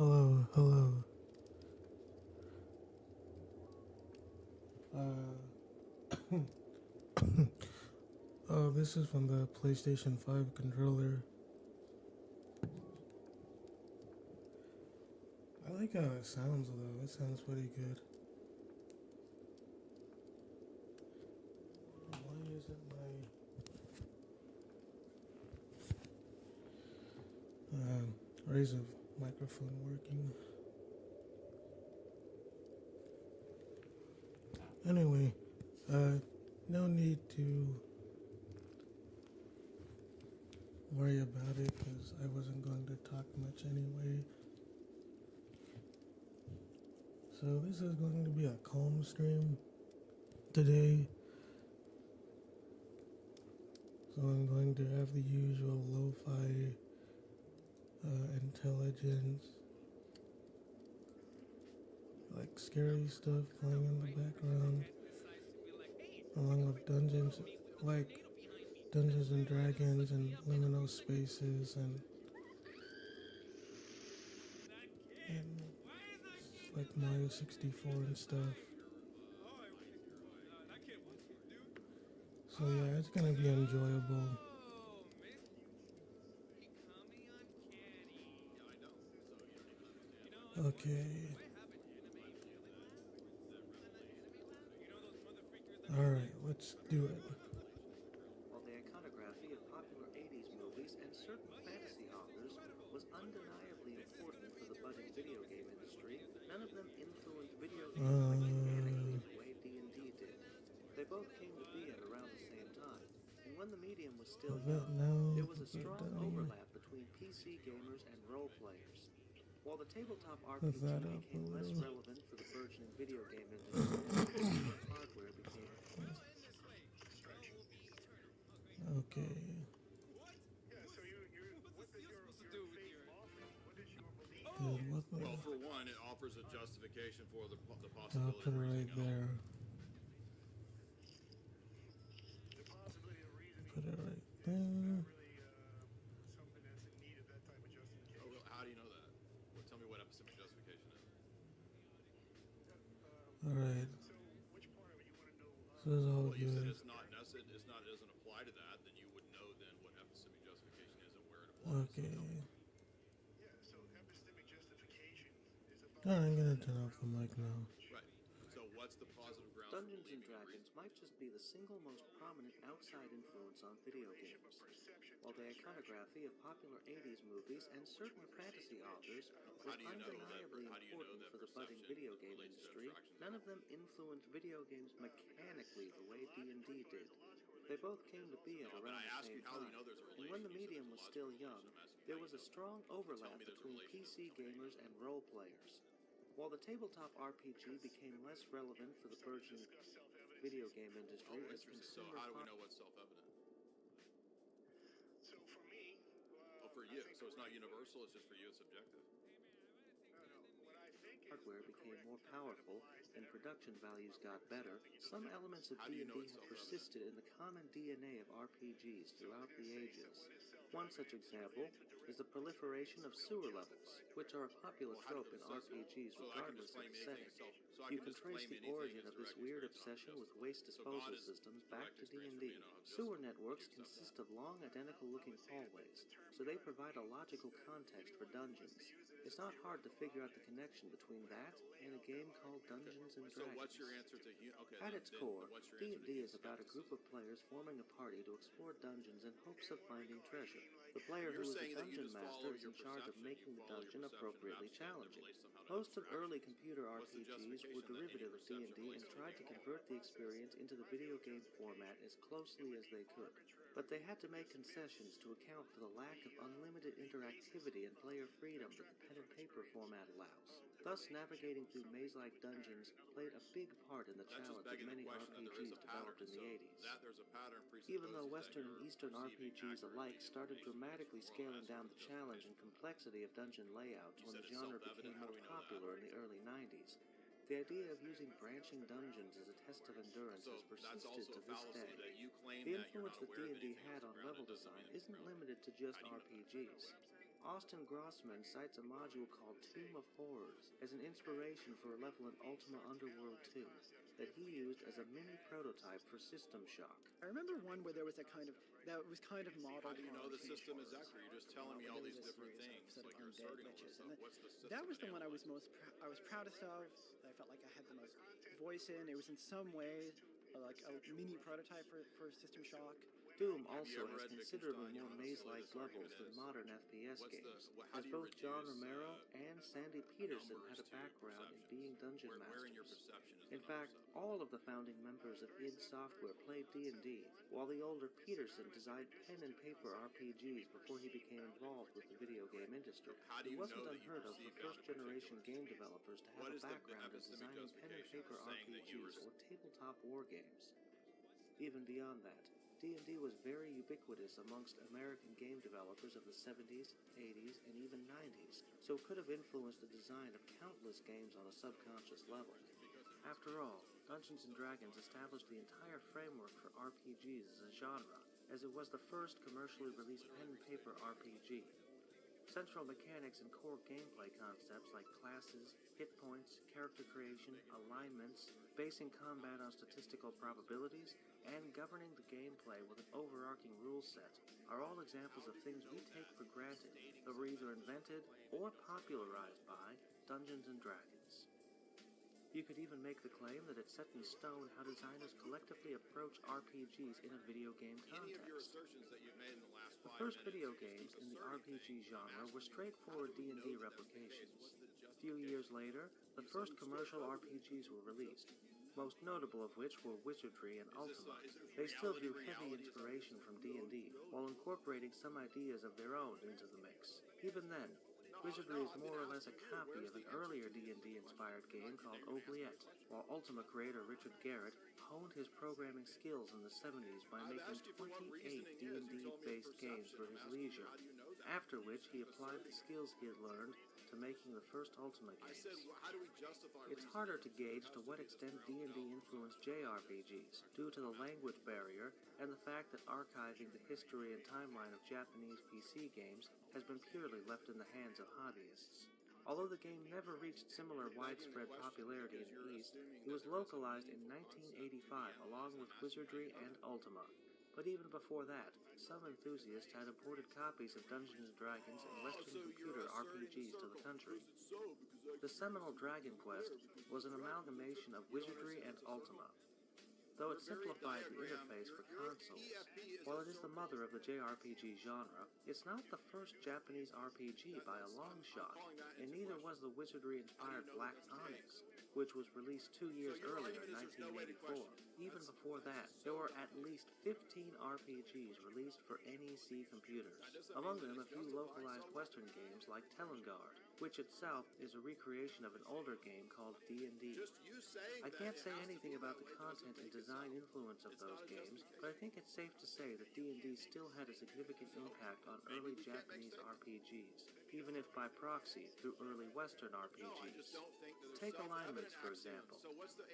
Hello, hello. This is from the PlayStation 5 controller. I like how it sounds though, it sounds pretty good. Why isn't my Razer microphone working? Anyway, no need to worry about it because I wasn't going to talk much anyway. So this is going to be a calm stream today. So I'm going to have the usual lo-fi intelligence, like scary stuff playing in the background, along with dungeons, like Dungeons and Dragons and liminal spaces and like Mario 64 and stuff. So yeah, it's gonna be enjoyable. Okay. Alright, let's do it. While the iconography of popular 80s movies and certain fantasy authors was undeniably important for the budding video game industry, none of them influenced video games mechanically the way D&D did. They both came to be at around the same time, and when the medium was still A bit young, now, there was a a bit strong down. overlap between PC gamers and role players. While the tabletop Put that RPG up a became less little. relevant for the burgeoning video game industry, consumer hardware became Okay. Good, what Well, the? for one, it offers a justification for the I'll possibility put it of raising right an altar. there. Put it right there. Oh, well, how do you know that? Well, tell me what epistemic justification is. Alright. So it's all Well, you said good. it's not necessary. It doesn't apply to that. Then you would know then what epistemic justification is and where it applies. Okay. Tell me. I'm gonna turn off the mic now. Right. So what's the positive grounds for Dungeons and believing and Dragons reasoning? might just be the single most prominent outside influence on video games, while the iconography of popular 80s movies and certain fantasy authors was undeniably important for the budding video game industry. None of them influenced video games mechanically the way D&D did. They both came to be at around the same time, and when the medium was still young, there was a strong overlap between PC gamers and role players. While the tabletop RPG became less relevant for the burgeoning video game industry as So consumer how do we know what's self-evident? Oh, for you. So it's not universal. It's just for you. It's subjective. hardware became more powerful and production values got better, some elements of How do you know D&D it's have self-evident? persisted in the common DNA of RPGs throughout the ages. One such example is the proliferation of sewer levels, which are a popular trope in RPGs regardless of the setting. You can trace the origin of this weird obsession with waste disposal systems back to D&D. Sewer networks consist of long, identical-looking hallways, so they provide a logical context for dungeons. It's not hard to figure out the connection between that and a game called Dungeons and Dragons. So what's your answer to At its core, D&D is about a group of players forming a party to explore dungeons in hopes of finding treasure. The player who is the dungeon master is in charge of making the dungeon appropriately challenging. Most of early computer RPGs were derivative of D&D and tried to convert the experience into the video game format as closely as they could. But they had to make concessions to account for the lack of unlimited interactivity and player freedom that the pen and paper format allows. Thus, navigating through maze-like dungeons played a big part in the challenge of many RPGs developed in the 80s. Even though Western and Eastern RPGs alike started dramatically scaling down the challenge and complexity of dungeon layouts when the genre became more popular in the early 90s, the idea of using branching dungeons as a test of endurance has persisted to this day. The influence that D&D had on level design isn't limited to just RPGs. Austin Grossman cites a module called Tomb of Horrors as an inspiration for a level in Ultima Underworld 2 that he used as a mini prototype for System Shock. I remember one where there was that was kind of modeled. How do you know on the Tomb of system is Horrors. accurate? You're just telling me all these different There was a things, series of like you're undead asserting all witches, this and stuff. What's the system? that was the one I was analyze? I was proudest of. That I felt like I had the most voice in. It was in some way like a mini prototype for System Shock. Doom Have you also ever has read considerably Wittgenstein? You more know how silly maze-like this argument levels than is. modern FPS What's the- games, how as do you both John reduce, Romero and Sandy Peterson had numbers a to your background in perceptions? being dungeon Where in your masters. perception is In the fact, number all of the founding members of id Software played D&D, while the older Peterson designed pen and paper RPGs before he became involved with the video game industry. How do It you wasn't know that you unheard of for perceive God in first-generation particular? game developers to have What a is the background in epistemic designing pen and justification paper of saying that you RPGs were... or tabletop war games. Even beyond that, D&D was very ubiquitous amongst American game developers of the 70s, 80s, and even 90s, so it could have influenced the design of countless games on a subconscious level. After all, Dungeons & Dragons established the entire framework for RPGs as a genre, as it was the first commercially released pen and paper RPG. Central mechanics and core gameplay concepts like classes, hit points, character creation, alignments, basing combat on statistical probabilities, and governing the gameplay with an overarching rule set are all examples of things we take for granted that were either invented or popularized by Dungeons & Dragons. You could even make the claim that it's set in stone how designers collectively approach RPGs in a video game Any of your context. assertions that you've made in the last The 5 first minutes, video you keep games in the asserting RPG things. I'm genre asking were you, straightforward how do we know D&D that that's the case? replications. What's the A few years justification? later, the first commercial RPGs were released, most notable of which were Wizardry and Ultima. They still drew heavy inspiration from D&D, while incorporating some ideas of their own into the mix. Even then, Wizardry is more or less a copy of an earlier D&D-inspired game called Oubliette, while Ultima creator Richard Garrett honed his programming skills in the 70s by making 28 D&D-based games for his leisure, after which he applied the skills he had learned to making the first Ultima I games. said, how do we justify It's harder to gauge to what extent D&D influenced JRPGs, due to the language barrier and the fact that archiving the history and timeline of Japanese PC games has been purely left in the hands of hobbyists. Although the game never reached similar widespread popularity in the East, it was localized in 1985 along with Wizardry and Ultima. But even before that, some enthusiasts had imported copies of Dungeons & Dragons and Western computer RPGs to the country. The seminal Dragon Quest was an amalgamation of Wizardry and Ultima. Though it simplified the interface for consoles, while it is the mother of the JRPG genre, it's not the first Japanese RPG by a long shot, and neither was the Wizardry-inspired Black Onyx, which was released 2 years earlier in 1984. Even before that, there were at least 15 RPGs released for NEC computers, among them a few localized Western games like Telangard, which itself is a recreation of an older game called D&D. I can't say anything about the content and design influence of those games, but I think it's safe to say that D&D still had a significant impact on early Japanese RPGs, even if by proxy through early Western RPGs. Take alignments, for example.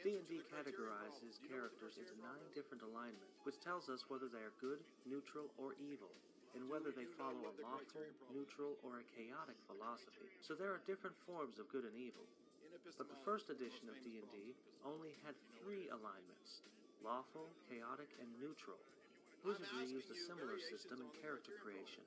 D&D categorizes characters into 9 different alignments, which tells us whether they are good, neutral, or evil, and whether they follow a lawful, neutral, or a chaotic philosophy. So there are different forms of good and evil. But the first edition of D&D only had 3 alignments: lawful, chaotic, and neutral. Wizardry used a similar system in character creation,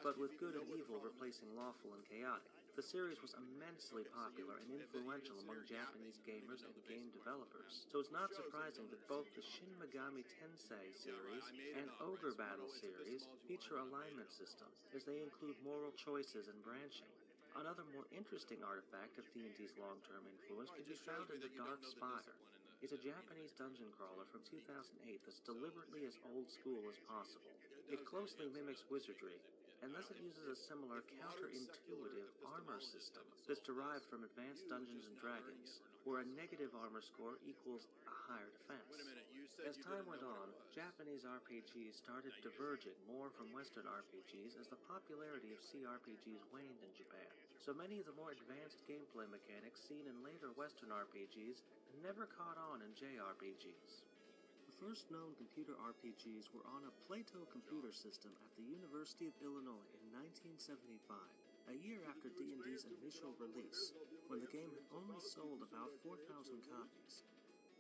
but with good and evil replacing lawful and chaotic. The series was immensely popular and influential among Japanese gamers and game developers, so it's not surprising that both the Shin Megami Tensei series and Ogre Battle series feature alignment systems, as they include moral choices and branching. Another more interesting artifact of D&D's long-term influence can be found in The Dark Spire. It's a Japanese dungeon crawler from 2008 that's deliberately as old school as possible. It closely mimics Wizardry, and thus it uses a similar counterintuitive armor system that's derived from Advanced Dungeons & Dragons, where a negative armor score equals a higher defense. As time went on, Japanese RPGs started diverging more from Western RPGs as the popularity of CRPGs waned in Japan. So many of the more advanced gameplay mechanics seen in later Western RPGs never caught on in JRPGs. The The first known computer RPGs were on a Plato computer system at the University of Illinois in 1975, a year after D&D's initial release, when the game had only sold about 4,000 copies.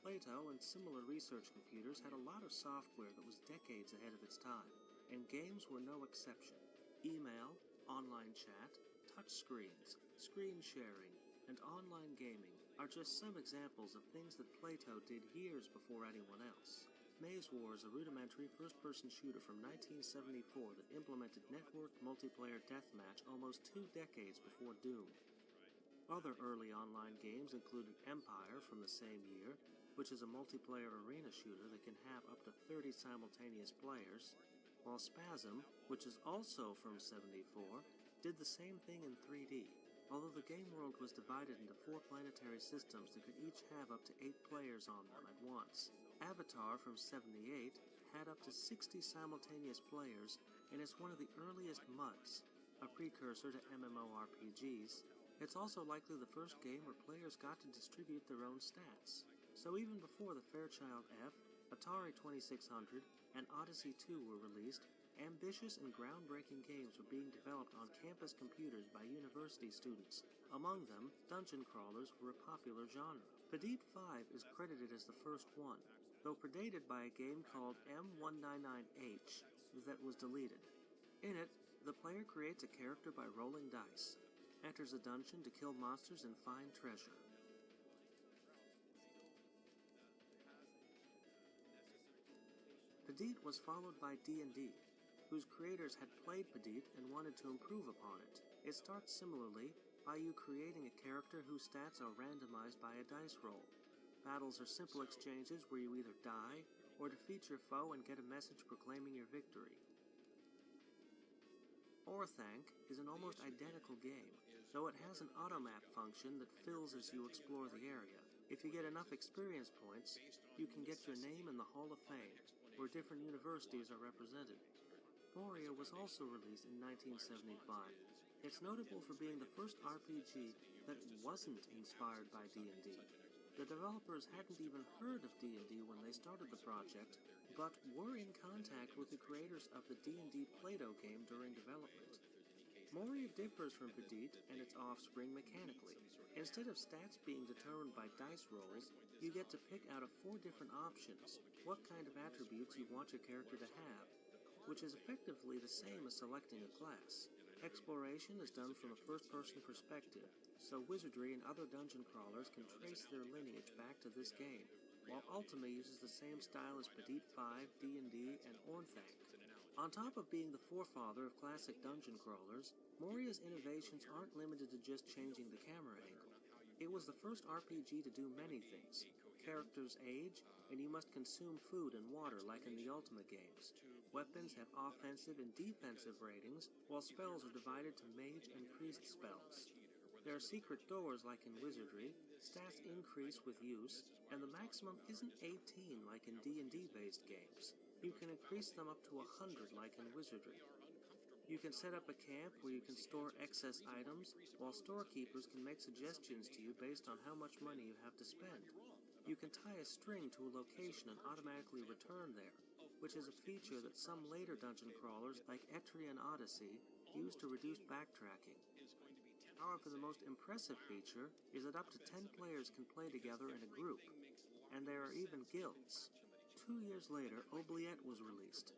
Plato and similar research computers had a lot of software that was decades ahead of its time, and games were no exception. Email, online chat, touchscreens, screen sharing, and online gaming are just some examples of things that Plato did years before anyone else. Maze War is a rudimentary first-person shooter from 1974 that implemented networked multiplayer deathmatch almost 2 decades before Doom. Other early online games included Empire from the same year, which is a multiplayer arena shooter that can have up to 30 simultaneous players, while Spasm, which is also from '74, did the same thing in 3D, although the game world was divided into 4 planetary systems that could each have up to 8 players on them at once. Avatar from '78 had up to 60 simultaneous players and is one of the earliest MUDs, a precursor to MMORPGs. It's also likely the first game where players got to distribute their own stats. So even before the Fairchild F, Atari 2600, and Odyssey 2 were released, ambitious and groundbreaking games were being developed on campus computers by university students. Among them, dungeon crawlers were a popular genre. Pedite 5 is credited as the first one, though predated by a game called M199H that was deleted. In it, the player creates a character by rolling dice, enters a dungeon to kill monsters and find treasure. Pedite was followed by D&D, whose creators had played Pedite and wanted to improve upon it. It starts similarly by you creating a character whose stats are randomized by a dice roll. Battles are simple exchanges where you either die or defeat your foe and get a message proclaiming your victory. Orthanc is an almost identical game, though it has an automap function that fills as you explore the area. If you get enough experience points, you can get your name in the Hall of Fame, where different universities are represented. Moria was also released in 1975. It's notable for being the first RPG that wasn't inspired by D&D. The developers hadn't even heard of D&D when they started the project, but were in contact with the creators of the D&D Plato game during development. Moria differs from Pedite and its offspring mechanically. Instead of stats being determined by dice rolls, you get to pick out of 4 different options what kind of attributes you want your character to have, which is effectively the same as selecting a class. Exploration is done from a first-person perspective, so wizardry and other dungeon crawlers can trace their lineage back to this game, while Ultima uses the same style as Pedite 5, D&D, and Orthanc. On top of being the forefather of classic dungeon crawlers, Moria's innovations aren't limited to just changing the camera angle. It was the first RPG to do many things. Characters age, and you must consume food and water like in the Ultima games. Weapons have offensive and defensive ratings, while spells are divided to mage and priest spells. There are secret doors like in wizardry, stats increase with use, and the maximum isn't 18 like in D&D-based games. You can increase them up to 100 like in wizardry. You can set up a camp where you can store excess items, while storekeepers can make suggestions to you based on how much money you have to spend. You can tie a string to a location and automatically return there, which is a feature that some later dungeon crawlers like Etrian Odyssey use to reduce backtracking. However, the most impressive feature is that up to 10 players can play together in a group, and there are even guilds. 2 years later, Oubliette was released.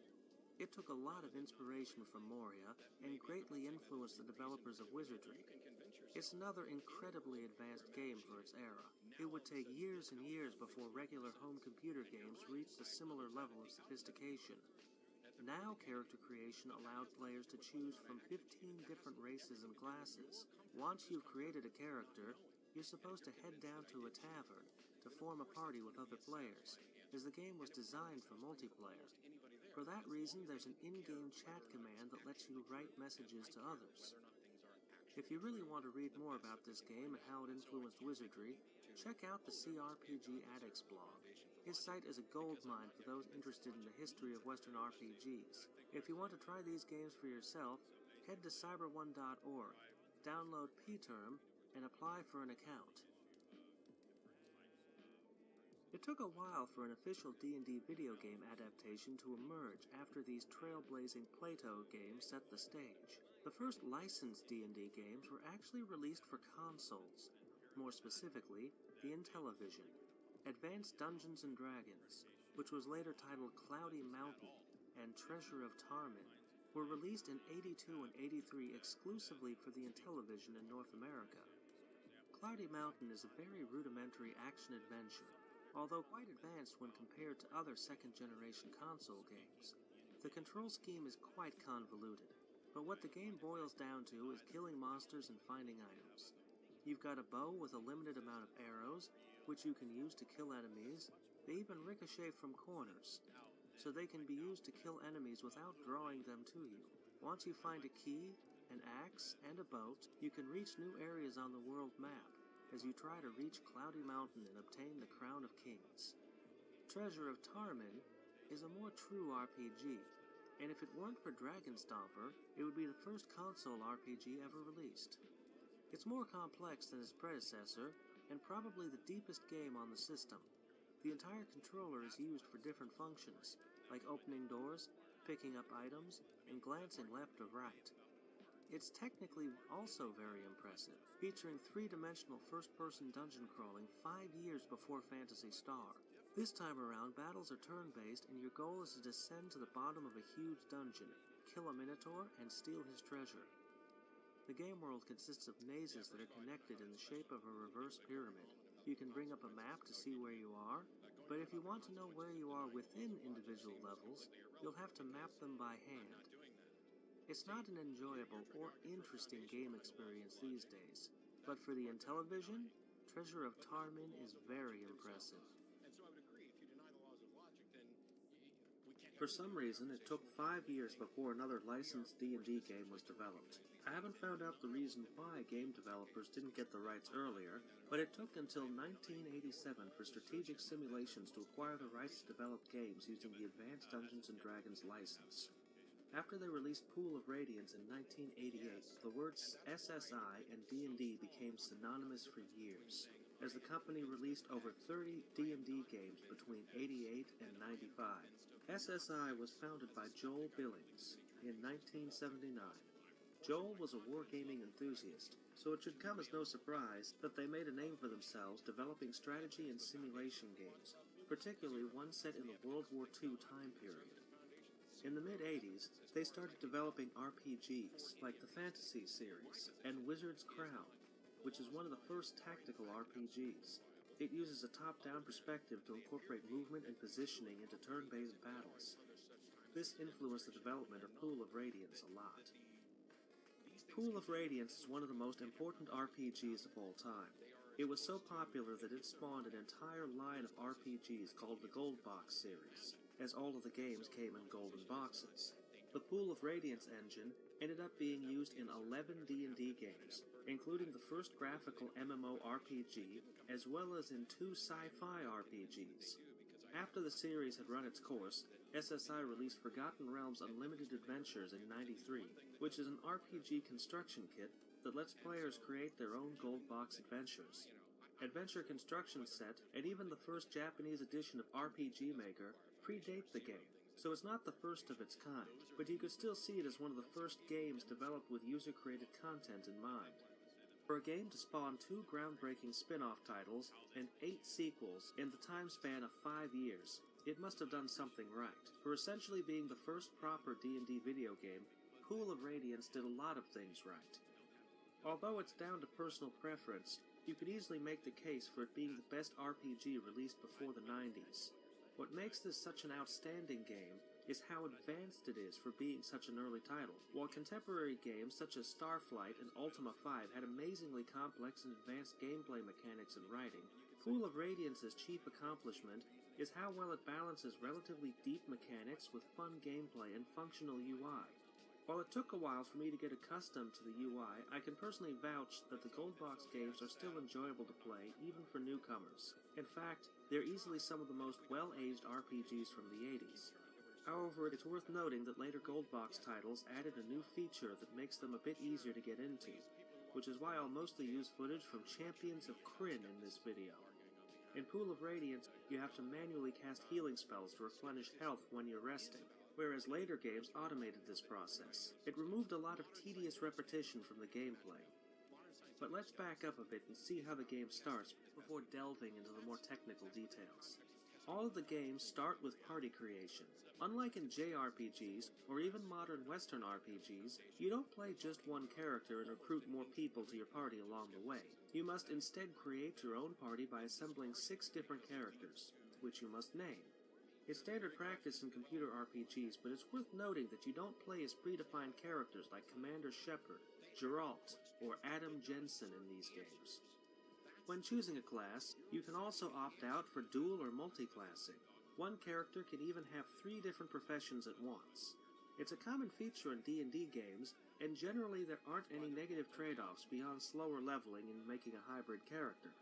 It took a lot of inspiration from Moria and greatly influenced the developers of wizardry. It's another incredibly advanced game for its era. It would take years and years before regular home computer games reached a similar level of sophistication. Now character creation allowed players to choose from 15 different races and classes. Once you've created a character, you're supposed to head down to a tavern to form a party with other players, as the game was designed for multiplayer. For that reason, there's an in-game chat command that lets you write messages to others. If you really want to read more about this game and how it influenced wizardry, check out the CRPG Addicts blog. His site is a goldmine for those interested in the history of Western RPGs. If you want to try these games for yourself, head to cyber1.org, download PTerm, and apply for an account. It took a while for an official D&D video game adaptation to emerge after these trailblazing Plato games set the stage. The first licensed D&D games were actually released for consoles, more specifically, the Intellivision. Advanced Dungeons & Dragons, which was later titled Cloudy Mountain, and Treasure of Tarmin, were released in '82 and '83 exclusively for the Intellivision in North America. Cloudy Mountain is a very rudimentary action-adventure, although quite advanced when compared to other second-generation console games. The control scheme is quite convoluted, but what the game boils down to is killing monsters and finding items. You've got a bow with a limited amount of arrows, which you can use to kill enemies. They even ricochet from corners, so they can be used to kill enemies without drawing them to you. Once you find a key, an axe, and a boat, you can reach new areas on the world map, as you try to reach Cloudy Mountain and obtain the Crown of Kings. Treasure of Tarmin is a more true RPG, and if it weren't for Dragon Stomper, it would be the first console RPG ever released. It's more complex than its predecessor, and probably the deepest game on the system. The entire controller is used for different functions, like opening doors, picking up items, and glancing left or right. It's technically also very impressive, featuring three-dimensional first-person dungeon crawling 5 years before Phantasy Star. This time around, battles are turn-based, and your goal is to descend to the bottom of a huge dungeon, kill a minotaur, and steal his treasure. The game world consists of mazes that are connected in the shape of a reverse pyramid. You can bring up a map to see where you are, but if you want to know where you are within individual levels, you'll have to map them by hand. It's not an enjoyable or interesting game experience these days, but for the Intellivision, Treasure of Tarmin is very impressive. For some reason, it took 5 years before another licensed D&D game was developed. I haven't found out the reason why game developers didn't get the rights earlier, but it took until 1987 for Strategic Simulations to acquire the rights to develop games using the Advanced Dungeons & Dragons license. After they released Pool of Radiance in 1988, the words SSI and D&D became synonymous for years, as the company released over 30 D&D games between '88 and '95. SSI was founded by Joel Billings in 1979. Joel was a wargaming enthusiast, so it should come as no surprise that they made a name for themselves developing strategy and simulation games, particularly one set in the World War II time period. In the mid-'80s, they started developing RPGs, like the Fantasy series, and Wizard's Crown, which is one of the first tactical RPGs. It uses a top-down perspective to incorporate movement and positioning into turn-based battles. This influenced the development of Pool of Radiance a lot. Pool of Radiance is one of the most important RPGs of all time. It was so popular that it spawned an entire line of RPGs called the Gold Box series, as all of the games came in golden boxes. The Pool of Radiance engine ended up being used in 11 D&D games, including the first graphical MMORPG, as well as in 2 sci-fi RPGs. After the series had run its course, SSI released Forgotten Realms Unlimited Adventures in '93, which is an RPG construction kit that lets players create their own gold box adventures. Adventure Construction Set, and even the first Japanese edition of RPG Maker, predate the game, so it's not the first of its kind, but you could still see it as one of the first games developed with user-created content in mind. For a game to spawn 2 groundbreaking spin-off titles and 8 sequels in the time span of 5 years, it must have done something right. For essentially being the first proper D&D video game, Pool of Radiance did a lot of things right. Although it's down to personal preference, you could easily make the case for it being the best RPG released before the '90s. What makes this such an outstanding game is how advanced it is for being such an early title. While contemporary games such as Starflight and Ultima 5 had amazingly complex and advanced gameplay mechanics and writing, Pool of Radiance's chief accomplishment is how well it balances relatively deep mechanics with fun gameplay and functional UI. While it took a while for me to get accustomed to the UI, I can personally vouch that the Gold Box games are still enjoyable to play, even for newcomers. In fact, they're easily some of the most well-aged RPGs from the '80s. However, it's worth noting that later Gold Box titles added a new feature that makes them a bit easier to get into, which is why I'll mostly use footage from Champions of Krynn in this video. In Pool of Radiance, you have to manually cast healing spells to replenish health when you're resting, whereas later games automated this process. It removed a lot of tedious repetition from the gameplay. But let's back up a bit and see how the game starts before delving into the more technical details. All of the games start with party creation. Unlike in JRPGs, or even modern Western RPGs, you don't play just one character and recruit more people to your party along the way. You must instead create your own party by assembling 6 different characters, which you must name. It's standard practice in computer RPGs, but it's worth noting that you don't play as predefined characters like Commander Shepard, Geralt, or Adam Jensen in these games. When choosing a class, you can also opt out for dual or multi-classing. One character can even have 3 different professions at once. It's a common feature in D&D games, and generally there aren't any negative trade-offs beyond slower leveling and making a hybrid character.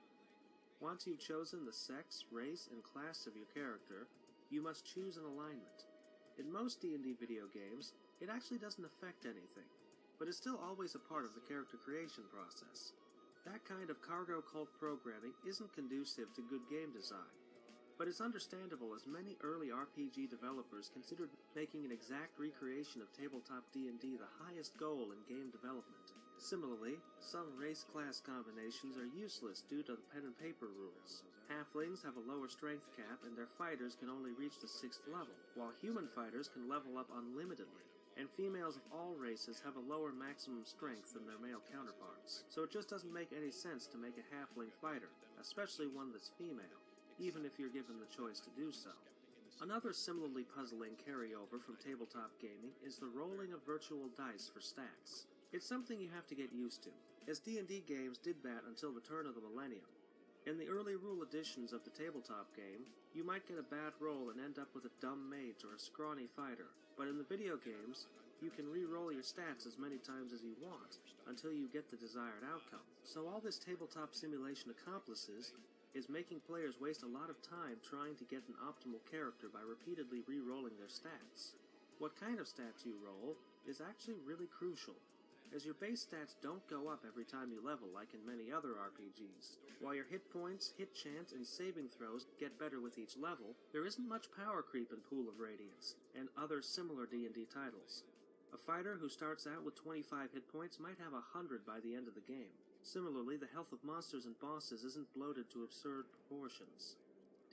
Once you've chosen the sex, race, and class of your character, you must choose an alignment. In most D&D video games, it actually doesn't affect anything, but it's still always a part of the character creation process. That kind of cargo cult programming isn't conducive to good game design, but it's understandable as many early RPG developers considered making an exact recreation of tabletop D&D the highest goal in game development. Similarly, some race-class combinations are useless due to the pen and paper rules. Halflings have a lower strength cap and their fighters can only reach the 6th level, while human fighters can level up unlimitedly. And females of all races have a lower maximum strength than their male counterparts. So it just doesn't make any sense to make a halfling fighter, especially one that's female, even if you're given the choice to do so. Another similarly puzzling carryover from tabletop gaming is the rolling of virtual dice for stats. It's something you have to get used to, as D&D games did that until the turn of the millennium. In the early rule editions of the tabletop game, you might get a bad roll and end up with a dumb mage or a scrawny fighter, but in the video games, you can re-roll your stats as many times as you want, until you get the desired outcome. So all this tabletop simulation accomplishes is making players waste a lot of time trying to get an optimal character by repeatedly re-rolling their stats. What kind of stats you roll is actually really crucial, as your base stats don't go up every time you level like in many other RPGs. While your hit points, hit chance, and saving throws get better with each level, there isn't much power creep in Pool of Radiance, and other similar D&D titles. A fighter who starts out with 25 hit points might have 100 by the end of the game. Similarly, the health of monsters and bosses isn't bloated to absurd proportions.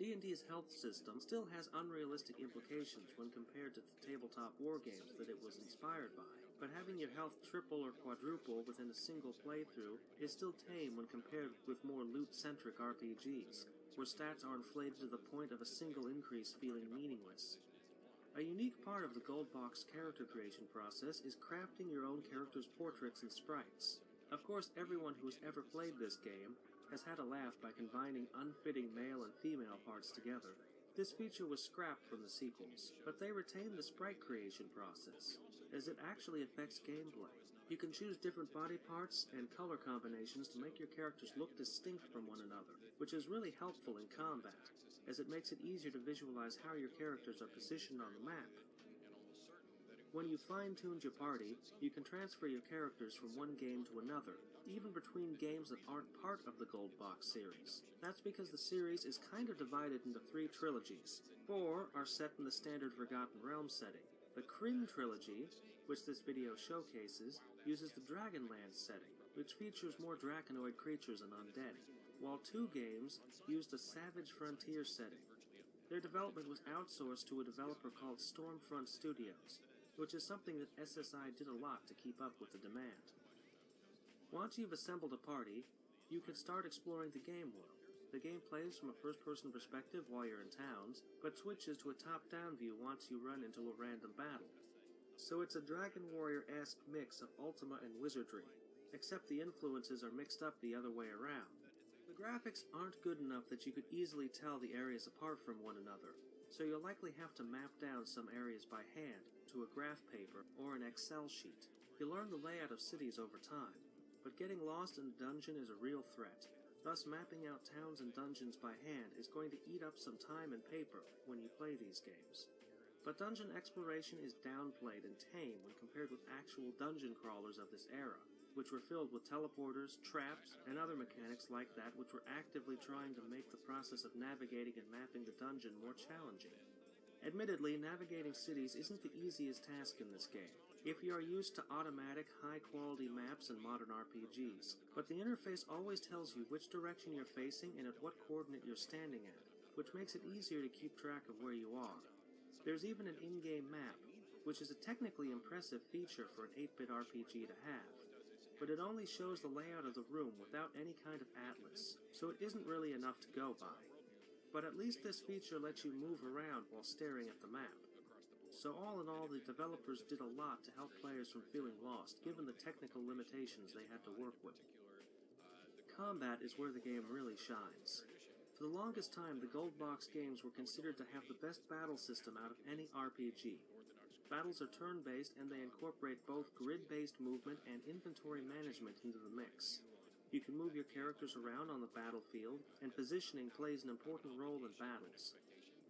D&D's health system still has unrealistic implications when compared to the tabletop wargames that it was inspired by, but having your health triple or quadruple within a single playthrough is still tame when compared with more loot-centric RPGs, where stats are inflated to the point of a single increase feeling meaningless. A unique part of the Gold Box character creation process is crafting your own character's portraits and sprites. Of course, everyone who has ever played this game has had a laugh by combining unfitting male and female parts together. This feature was scrapped from the sequels, but they retain the sprite creation process, as it actually affects gameplay. You can choose different body parts and color combinations to make your characters look distinct from one another, which is really helpful in combat, as it makes it easier to visualize how your characters are positioned on the map. When you've fine-tuned your party, you can transfer your characters from one game to another, even between games that aren't part of the Gold Box series. That's because the series is kind of divided into 3 trilogies. 4 are set in the standard Forgotten Realms setting. The Kryn trilogy, which this video showcases, uses the Dragonlance setting, which features more draconoid creatures and undead, while 2 games use the Savage Frontier setting. Their development was outsourced to a developer called Stormfront Studios, which is something that SSI did a lot to keep up with the demand. Once you've assembled a party, you can start exploring the game world. The game plays from a first-person perspective while you're in towns, but switches to a top-down view once you run into a random battle. So it's a Dragon Warrior-esque mix of Ultima and Wizardry, except the influences are mixed up the other way around. The graphics aren't good enough that you could easily tell the areas apart from one another, so you'll likely have to map down some areas by hand to a graph paper or an Excel sheet. You'll learn the layout of cities over time, but getting lost in a dungeon is a real threat. Thus, mapping out towns and dungeons by hand is going to eat up some time and paper when you play these games. But dungeon exploration is downplayed and tame when compared with actual dungeon crawlers of this era. which were filled with teleporters, traps, and other mechanics like that which were actively trying to make the process of navigating and mapping the dungeon more challenging. Admittedly, navigating cities isn't the easiest task in this game, if you are used to automatic, high-quality maps in modern RPGs, but the interface always tells you which direction you're facing and at what coordinate you're standing at, which makes it easier to keep track of where you are. There's even an in-game map, which is a technically impressive feature for an 8-bit RPG to have, but it only shows the layout of the room without any kind of atlas, so it isn't really enough to go by. But at least this feature lets you move around while staring at the map. So all in all, the developers did a lot to help players from feeling lost, given the technical limitations they had to work with. Combat is where the game really shines. For the longest time, the Gold Box games were considered to have the best battle system out of any RPG. Battles are turn-based, and they incorporate both grid-based movement and inventory management into the mix. You can move your characters around on the battlefield, and positioning plays an important role in battles.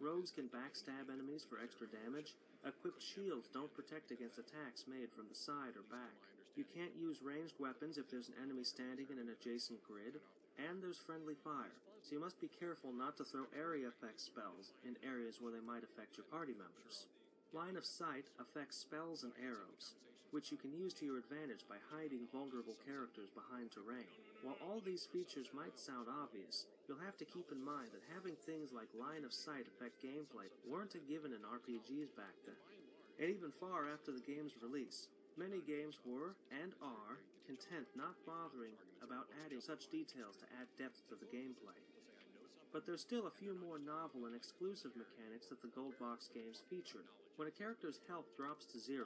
Rogues can backstab enemies for extra damage. Equipped shields don't protect against attacks made from the side or back. You can't use ranged weapons if there's an enemy standing in an adjacent grid, and there's friendly fire, so you must be careful not to throw area effect spells in areas where they might affect your party members. Line of sight affects spells and arrows, which you can use to your advantage by hiding vulnerable characters behind terrain. While all these features might sound obvious, you'll have to keep in mind that having things like line of sight affect gameplay weren't a given in RPGs back then. And even far after the game's release, many games were, and are, content not bothering about adding such details to add depth to the gameplay. But there's still a few more novel and exclusive mechanics that the Gold Box games featured. When a character's health drops to 0,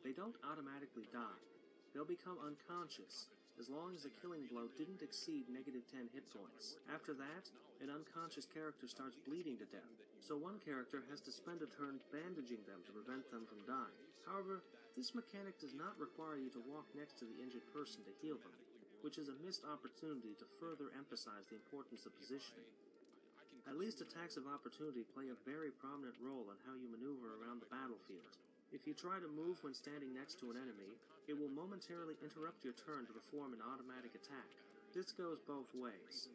they don't automatically die. They'll become unconscious, as long as the killing blow didn't exceed -10 hit points. After that, an unconscious character starts bleeding to death, so one character has to spend a turn bandaging them to prevent them from dying. However, this mechanic does not require you to walk next to the injured person to heal them, which is a missed opportunity to further emphasize the importance of positioning. At least attacks of opportunity play a very prominent role in how you maneuver around the battlefield. If you try to move when standing next to an enemy, it will momentarily interrupt your turn to perform an automatic attack. This goes both ways.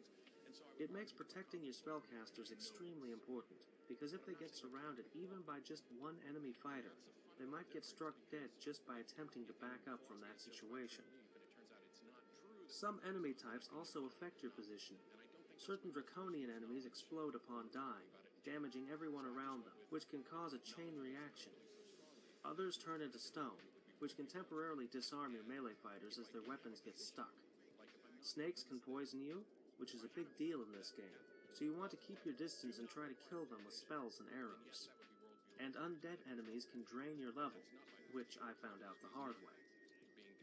It makes protecting your spellcasters extremely important, because if they get surrounded even by just one enemy fighter, they might get struck dead just by attempting to back up from that situation. Some enemy types also affect your positioning. Certain draconian enemies explode upon dying, damaging everyone around them, which can cause a chain reaction. Others turn into stone, which can temporarily disarm your melee fighters as their weapons get stuck. Snakes can poison you, which is a big deal in this game, so you want to keep your distance and try to kill them with spells and arrows. And undead enemies can drain your level, which I found out the hard way.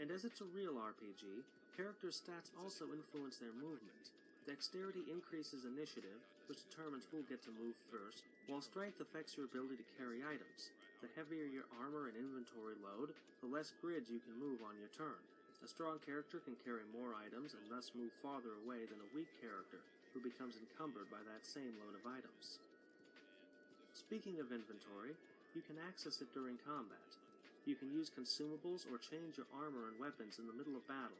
And as it's a real RPG, character stats also influence their movement. Dexterity increases initiative, which determines who'll get to move first, while strength affects your ability to carry items. The heavier your armor and inventory load, the less grids you can move on your turn. A strong character can carry more items and thus move farther away than a weak character, who becomes encumbered by that same load of items. Speaking of inventory, you can access it during combat. You can use consumables or change your armor and weapons in the middle of battle.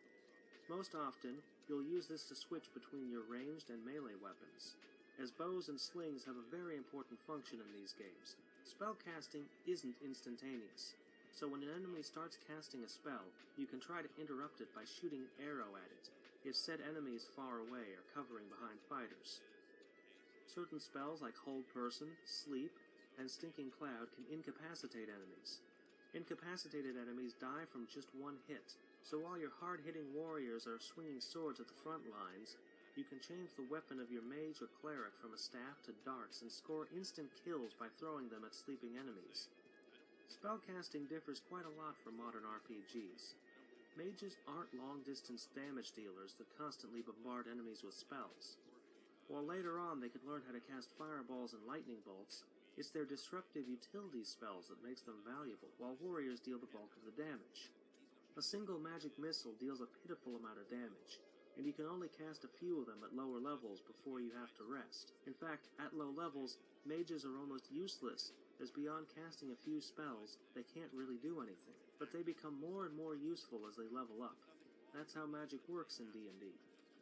Most often, you'll use this to switch between your ranged and melee weapons, as bows and slings have a very important function in these games. Spellcasting isn't instantaneous, so when an enemy starts casting a spell, you can try to interrupt it by shooting an arrow at it, if said enemy is far away or covering behind fighters. Certain spells like Hold Person, Sleep, and Stinking Cloud can incapacitate enemies. Incapacitated enemies die from just one hit, so while your hard-hitting warriors are swinging swords at the front lines, you can change the weapon of your mage or cleric from a staff to darts and score instant kills by throwing them at sleeping enemies. Spellcasting differs quite a lot from modern RPGs. Mages aren't long-distance damage dealers that constantly bombard enemies with spells. While later on they could learn how to cast fireballs and lightning bolts, it's their disruptive utility spells that makes them valuable, while warriors deal the bulk of the damage. A single magic missile deals a pitiful amount of damage, and you can only cast a few of them at lower levels before you have to rest. In fact, at low levels, mages are almost useless, as beyond casting a few spells, they can't really do anything, but they become more and more useful as they level up. That's how magic works in D&D.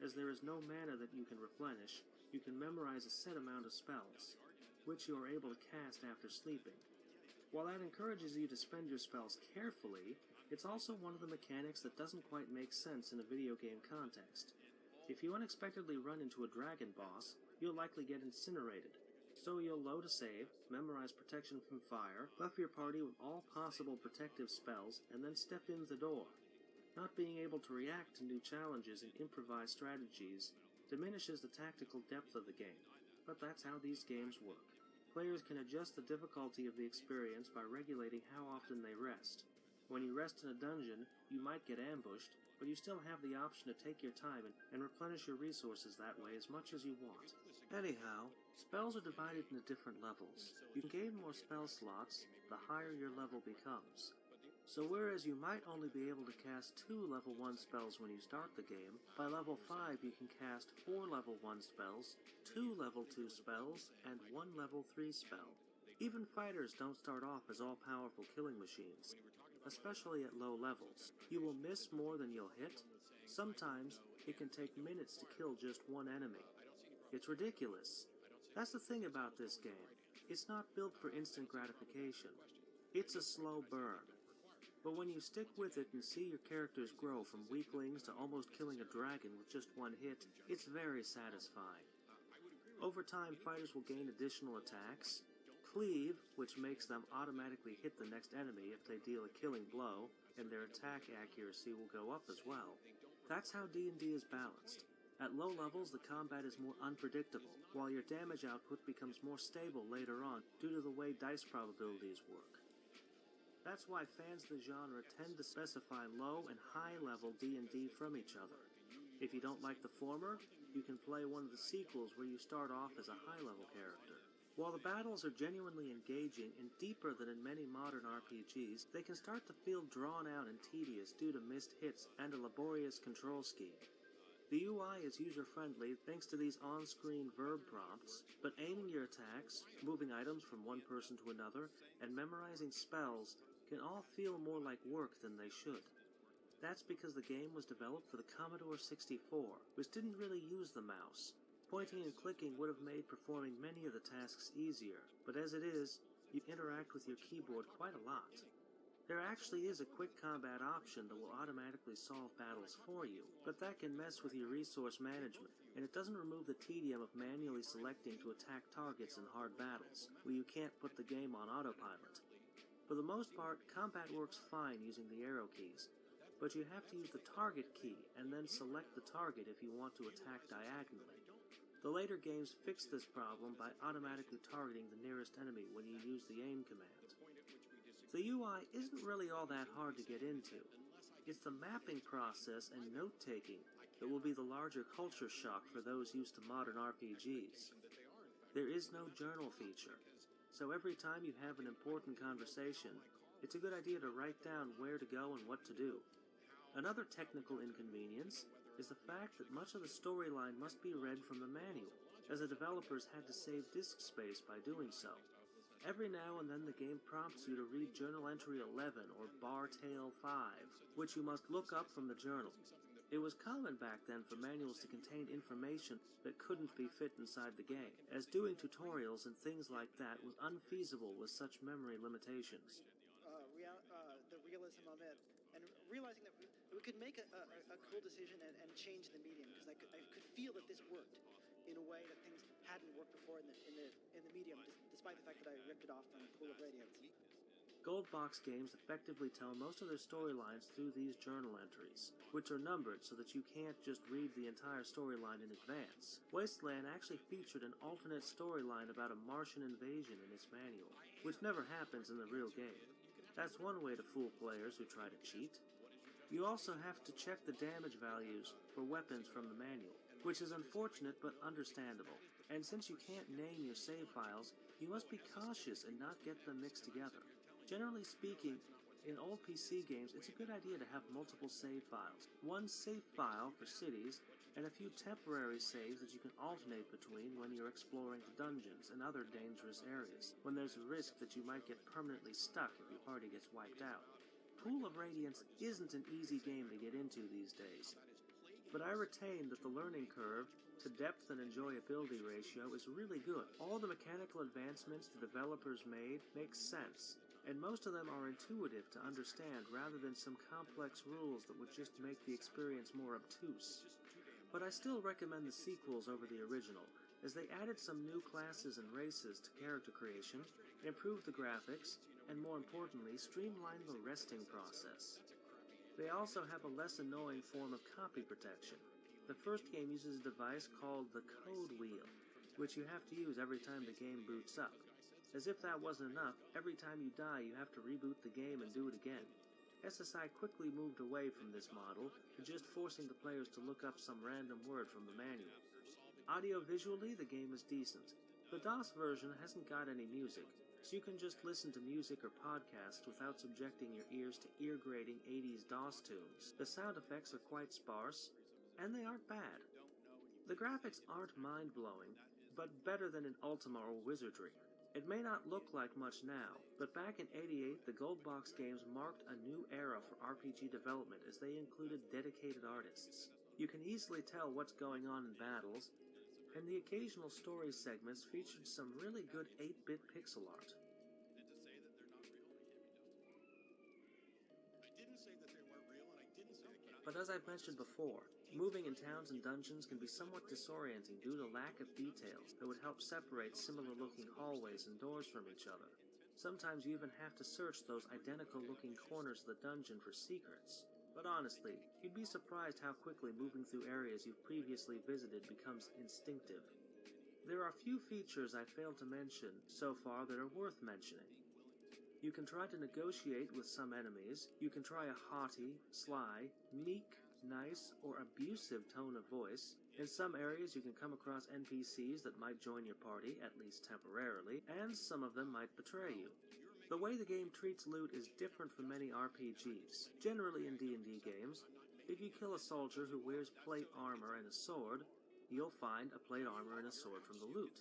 As there is no mana that you can replenish, you can memorize a set amount of spells, which you are able to cast after sleeping. While that encourages you to spend your spells carefully, it's also one of the mechanics that doesn't quite make sense in a video game context. If you unexpectedly run into a dragon boss, you'll likely get incinerated. So you'll load a save, memorize protection from fire, buff your party with all possible protective spells, and then step in the door. Not being able to react to new challenges and improvise strategies diminishes the tactical depth of the game, but that's how these games work. Players can adjust the difficulty of the experience by regulating how often they rest. When you rest in a dungeon, you might get ambushed, but you still have the option to take your time and replenish your resources that way as much as you want. Anyhow, spells are divided into different levels. You can gain more spell slots the higher your level becomes. So whereas you might only be able to cast 2 level 1 spells when you start the game, by level 5 you can cast 4 level 1 spells, 2 level 2 spells, and 1 level 3 spell. Even fighters don't start off as all-powerful killing machines, especially at low levels. You will miss more than you'll hit. Sometimes it can take minutes to kill just one enemy. It's ridiculous. That's the thing about this game. It's not built for instant gratification. It's a slow burn. But when you stick with it and see your characters grow from weaklings to almost killing a dragon with just one hit, it's very satisfying. Over time, fighters will gain additional attacks, cleave, which makes them automatically hit the next enemy if they deal a killing blow, and their attack accuracy will go up as well. That's how D&D is balanced. At low levels, the combat is more unpredictable, while your damage output becomes more stable later on due to the way dice probabilities work. That's why fans of the genre tend to specify low and high level D&D from each other. If you don't like the former, you can play one of the sequels where you start off as a high level character. While the battles are genuinely engaging and deeper than in many modern RPGs, they can start to feel drawn out and tedious due to missed hits and a laborious control scheme. The UI is user-friendly thanks to these on-screen verb prompts, but aiming your attacks, moving items from one person to another, and memorizing spells can all feel more like work than they should. That's because the game was developed for the Commodore 64, which didn't really use the mouse. Pointing and clicking would have made performing many of the tasks easier, but as it is, you interact with your keyboard quite a lot. There actually is a quick combat option that will automatically solve battles for you, but that can mess with your resource management, and it doesn't remove the tedium of manually selecting to attack targets in hard battles, where you can't put the game on autopilot. For the most part, combat works fine using the arrow keys, but you have to use the target key and then select the target if you want to attack diagonally. The later games fixed this problem by automatically targeting the nearest enemy when you use the aim command. The UI isn't really all that hard to get into. It's the mapping process and note-taking that will be the larger culture shock for those used to modern RPGs. There is no journal feature, so every time you have an important conversation, it's a good idea to write down where to go and what to do. Another technical inconvenience is the fact that much of the storyline must be read from the manual, as the developers had to save disk space by doing so. Every now and then the game prompts you to read Journal Entry 11 or Bar Tale 5, which you must look up from the journal. It was common back then for manuals to contain information that couldn't be fit inside the game, as doing tutorials and things like that was unfeasible with such memory limitations. The realism of it, and realizing that we could make a cool decision and change the medium, because I could feel that this worked in a way that things hadn't worked before in the medium, despite the fact that I ripped it off from a pool of radiance. Gold Box games effectively tell most of their storylines through these journal entries, which are numbered so that you can't just read the entire storyline in advance. Wasteland actually featured an alternate storyline about a Martian invasion in its manual, which never happens in the real game. That's one way to fool players who try to cheat. You also have to check the damage values for weapons from the manual, which is unfortunate but understandable. And since you can't name your save files, you must be cautious and not get them mixed together. Generally speaking, in old PC games, it's a good idea to have multiple save files. One save file for cities, and a few temporary saves that you can alternate between when you're exploring the dungeons and other dangerous areas, when there's a risk that you might get permanently stuck if your party gets wiped out. Pool of Radiance isn't an easy game to get into these days, but I retain that the learning curve to depth and enjoyability ratio is really good. All the mechanical advancements the developers made make sense, and most of them are intuitive to understand rather than some complex rules that would just make the experience more obtuse. But I still recommend the sequels over the original, as they added some new classes and races to character creation, improved the graphics, and more importantly, streamlined the resting process. They also have a less annoying form of copy protection. The first game uses a device called the code wheel, which you have to use every time the game boots up. As if that wasn't enough, every time you die you have to reboot the game and do it again. SSI quickly moved away from this model to just forcing the players to look up some random word from the manual. Audio-visually, the game is decent. The DOS version hasn't got any music, so you can just listen to music or podcasts without subjecting your ears to ear-grating 80s DOS tunes. The sound effects are quite sparse, and they aren't bad. The graphics aren't mind-blowing, but better than in Ultima or Wizardry. It may not look like much now, but back in '88 the Gold Box games marked a new era for RPG development as they included dedicated artists. You can easily tell what's going on in battles, and the occasional story segments featured some really good 8-bit pixel art. But as I've mentioned before, moving in towns and dungeons can be somewhat disorienting due to lack of details that would help separate similar-looking hallways and doors from each other. Sometimes you even have to search those identical-looking corners of the dungeon for secrets. But honestly, you'd be surprised how quickly moving through areas you've previously visited becomes instinctive. There are a few features I failed to mention so far that are worth mentioning. You can try to negotiate with some enemies. You can try a haughty, sly, meek, nice, or abusive tone of voice. In some areas you can come across NPCs that might join your party, at least temporarily, and some of them might betray you. The way the game treats loot is different from many RPGs. Generally in D&D games, if you kill a soldier who wears plate armor and a sword, you'll find a plate armor and a sword from the loot.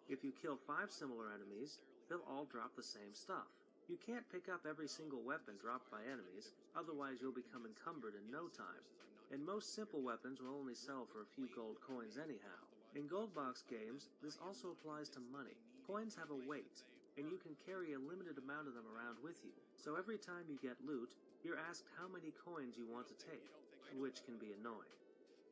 If you kill 5 similar enemies, they'll all drop the same stuff. You can't pick up every single weapon dropped by enemies, otherwise you'll become encumbered in no time. And most simple weapons will only sell for a few gold coins anyhow. In Gold Box games, this also applies to money. Coins have a weight, and you can carry a limited amount of them around with you. So every time you get loot, you're asked how many coins you want to take, which can be annoying.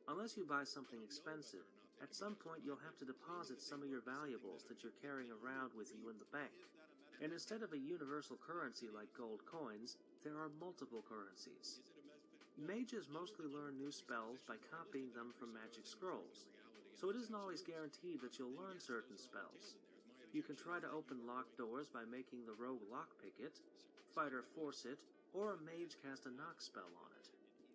Unless you buy something expensive, at some point you'll have to deposit some of your valuables that you're carrying around with you in the bank. And instead of a universal currency like gold coins, there are multiple currencies. Mages mostly learn new spells by copying them from magic scrolls, so it isn't always guaranteed that you'll learn certain spells. You can try to open locked doors by making the rogue lockpick it, fighter force it, or a mage cast a knock spell on it.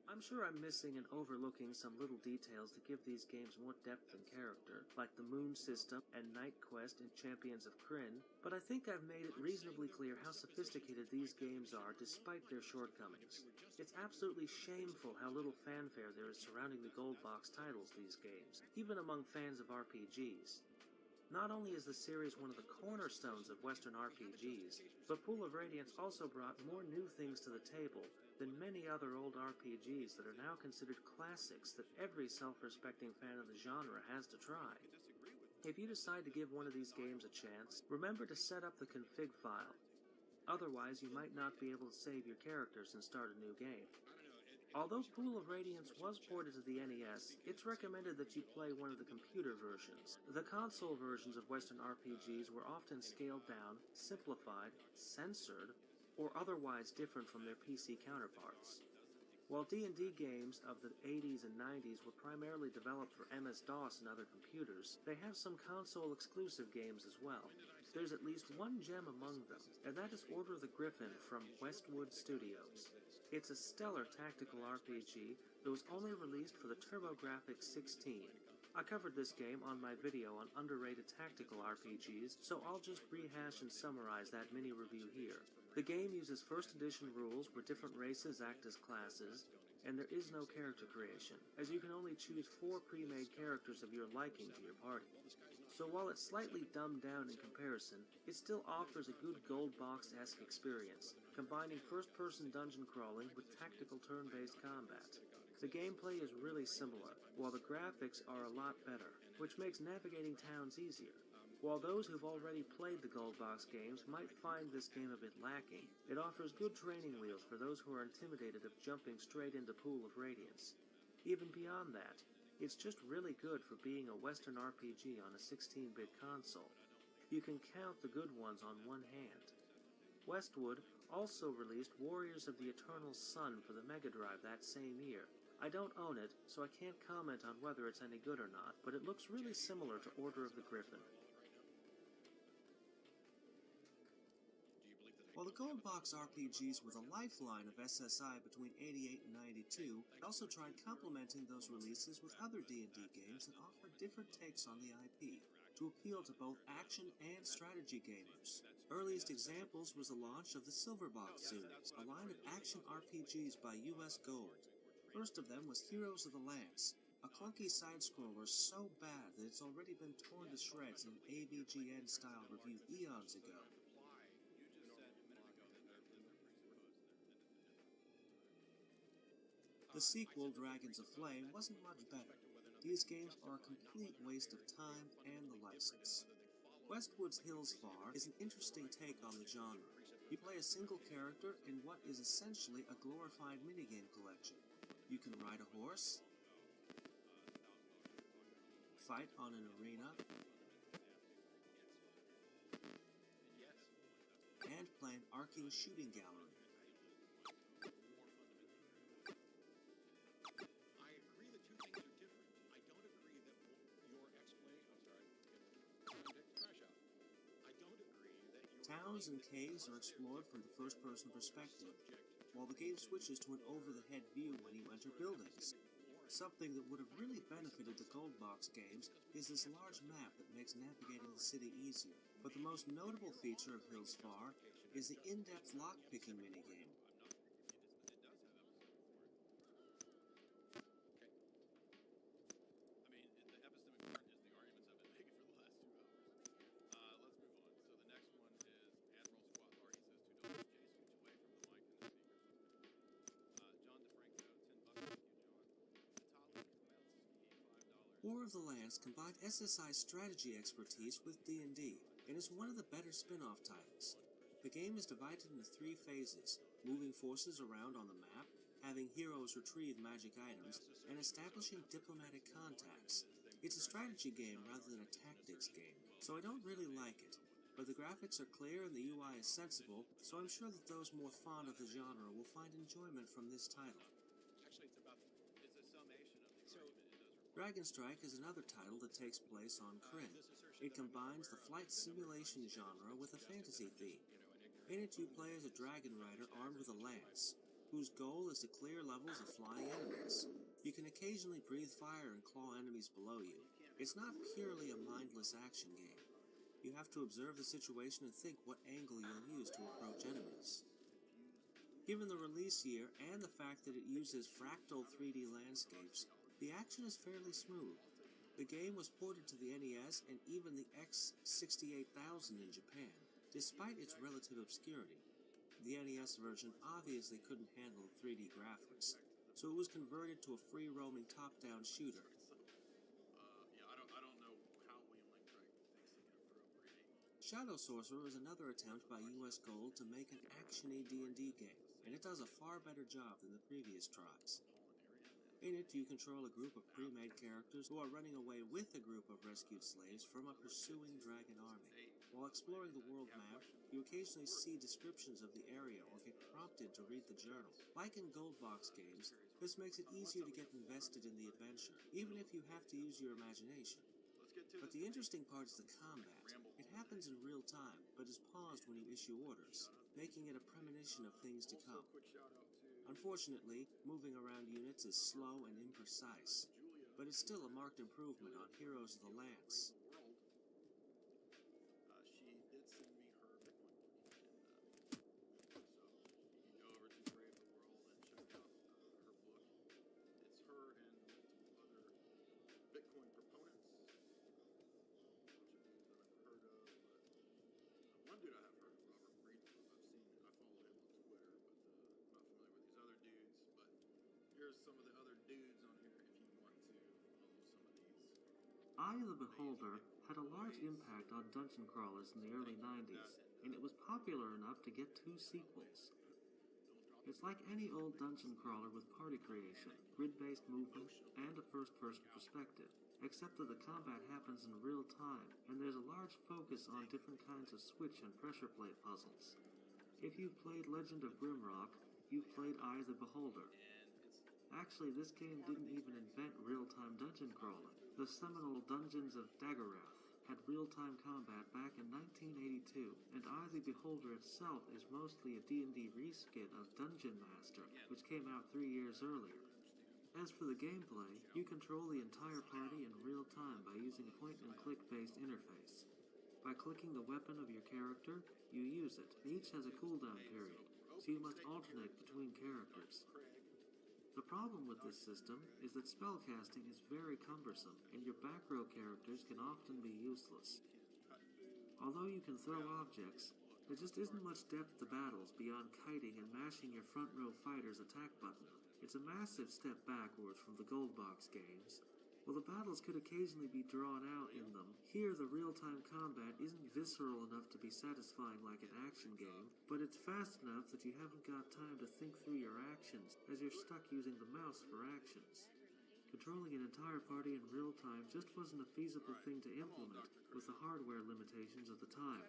I'm sure I'm missing and overlooking some little details to give these games more depth and character, like the Moon System and Night Quest in Champions of Krynn, but I think I've made it reasonably clear how sophisticated these games are despite their shortcomings. It's absolutely shameful how little fanfare there is surrounding the Gold Box titles these games, even among fans of RPGs. Not only is the series one of the cornerstones of Western RPGs, but Pool of Radiance also brought more new things to the table than many other old RPGs that are now considered classics that every self-respecting fan of the genre has to try. If you decide to give one of these games a chance, remember to set up the config file. Otherwise, you might not be able to save your characters and start a new game. Although Pool of Radiance was ported to the NES, it's recommended that you play one of the computer versions. The console versions of Western RPGs were often scaled down, simplified, censored, or otherwise different from their PC counterparts. While D&D games of the 80s and 90s were primarily developed for MS-DOS and other computers, they have some console-exclusive games as well. There's at least one gem among them, and that is Order of the Griffin from Westwood Studios. It's a stellar tactical RPG that was only released for the TurboGrafx 16. I covered this game on my video on underrated tactical RPGs, so I'll just rehash and summarize that mini-review here. The game uses first edition rules where different races act as classes, and there is no character creation, as you can only choose 4 pre-made characters of your liking to your party. So while it's slightly dumbed down in comparison, it still offers a good gold box-esque experience, combining first-person dungeon crawling with tactical turn-based combat. The gameplay is really similar, while the graphics are a lot better, which makes navigating towns easier. While those who've already played the Gold Box games might find this game a bit lacking, it offers good training wheels for those who are intimidated of jumping straight into Pool of Radiance. Even beyond that, it's just really good for being a Western RPG on a 16-bit console. You can count the good ones on one hand. Westwood also released Warriors of the Eternal Sun for the Mega Drive that same year. I don't own it, so I can't comment on whether it's any good or not, but it looks really similar to Order of the Griffin. While the Gold Box RPGs were the lifeline of SSI between 88 and 92, it also tried complementing those releases with other D&D games that offered different takes on the IP, to appeal to both action and strategy gamers. Earliest examples was the launch of the Silver Box series, a line of action RPGs by US Gold. First of them was Heroes of the Lance, a clunky side-scroller so bad that it's already been torn to shreds in an AVGN-style review eons ago. The sequel, Dragons of Flame, wasn't much better. These games are a complete waste of time and the license. Westwood's Hillsfar is an interesting take on the genre. You play a single character in what is essentially a glorified minigame collection. You can ride a horse, fight on an arena, and play an arcing shooting gallery. Towns and caves are explored from the first-person perspective, while the game switches to an over-the-head view when you enter buildings. Something that would have really benefited the Gold Box games is this large map that makes navigating the city easier. But the most notable feature of Hillsfar is the in-depth lock-picking minigame. War of the Lance combined SSI strategy expertise with D&D, and is one of the better spin-off titles. The game is divided into 3 phases, moving forces around on the map, having heroes retrieve magic items, and establishing diplomatic contacts. It's a strategy game rather than a tactics game, so I don't really like it. But the graphics are clear and the UI is sensible, so I'm sure that those more fond of the genre will find enjoyment from this title. Dragon Strike is another title that takes place on Krynn. It combines the flight simulation genre with a fantasy theme. In it you play as a dragon rider armed with a lance, whose goal is to clear levels of flying enemies. You can occasionally breathe fire and claw enemies below you. It's not purely a mindless action game. You have to observe the situation and think what angle you'll use to approach enemies. Given the release year and the fact that it uses fractal 3D landscapes, the action is fairly smooth. The game was ported to the NES and even the X68000 in Japan, despite its relative obscurity. The NES version obviously couldn't handle 3D graphics, so it was converted to a free-roaming top-down shooter. Shadow Sorcerer is another attempt by US Gold to make an action-y D&D game, and it does a far better job than the previous tries. In it, you control a group of pre-made characters who are running away with a group of rescued slaves from a pursuing dragon army. While exploring the world map, you occasionally see descriptions of the area or get prompted to read the journal. Like in Gold Box games, this makes it easier to get invested in the adventure, even if you have to use your imagination. But the interesting part is the combat. It happens in real time, but is paused when you issue orders, making it a premonition of things to come. Unfortunately, moving around units is slow and imprecise, but it's still a marked improvement on Heroes of the Lance. Bitcoin proponents. A bunch of dudes that I've heard of, but one dude I have heard of, Robert Friedland. I follow him on Twitter, but I'm not familiar with these other dudes. But here's some of the other dudes on here if you want to follow some of these. Eye of the Beholder had a large impact on dungeon crawlers in the early 90s, and it was popular enough to get 2 sequels. It's like any old dungeon crawler with party creation, grid-based movement, and a first-person perspective, except that the combat happens in real time, and there's a large focus on different kinds of switch and pressure plate puzzles. If you've played Legend of Grimrock, you've played Eye of the Beholder. Actually, this game didn't even invent real-time dungeon crawling. The seminal Dungeons of Daggerath had real-time combat back in 1982, and Eye the Beholder itself is mostly a D&D reskin of Dungeon Master, which came out 3 years earlier. As for the gameplay, you control the entire party in real time by using a point-and-click based interface. By clicking the weapon of your character, you use it. Each has a cooldown period, so you must alternate between characters. The problem with this system is that spellcasting is very cumbersome, and your back row characters can often be useless. Although you can throw objects, there just isn't much depth to battles beyond kiting and mashing your front row fighter's attack button. It's a massive step backwards from the Gold Box games. While the battles could occasionally be drawn out in them, here the real-time combat isn't visceral enough to be satisfying like an action game, but it's fast enough that you haven't got time to think through your actions, as you're stuck using the mouse for actions. Controlling an entire party in real time just wasn't a feasible thing to implement with the hardware limitations of the time.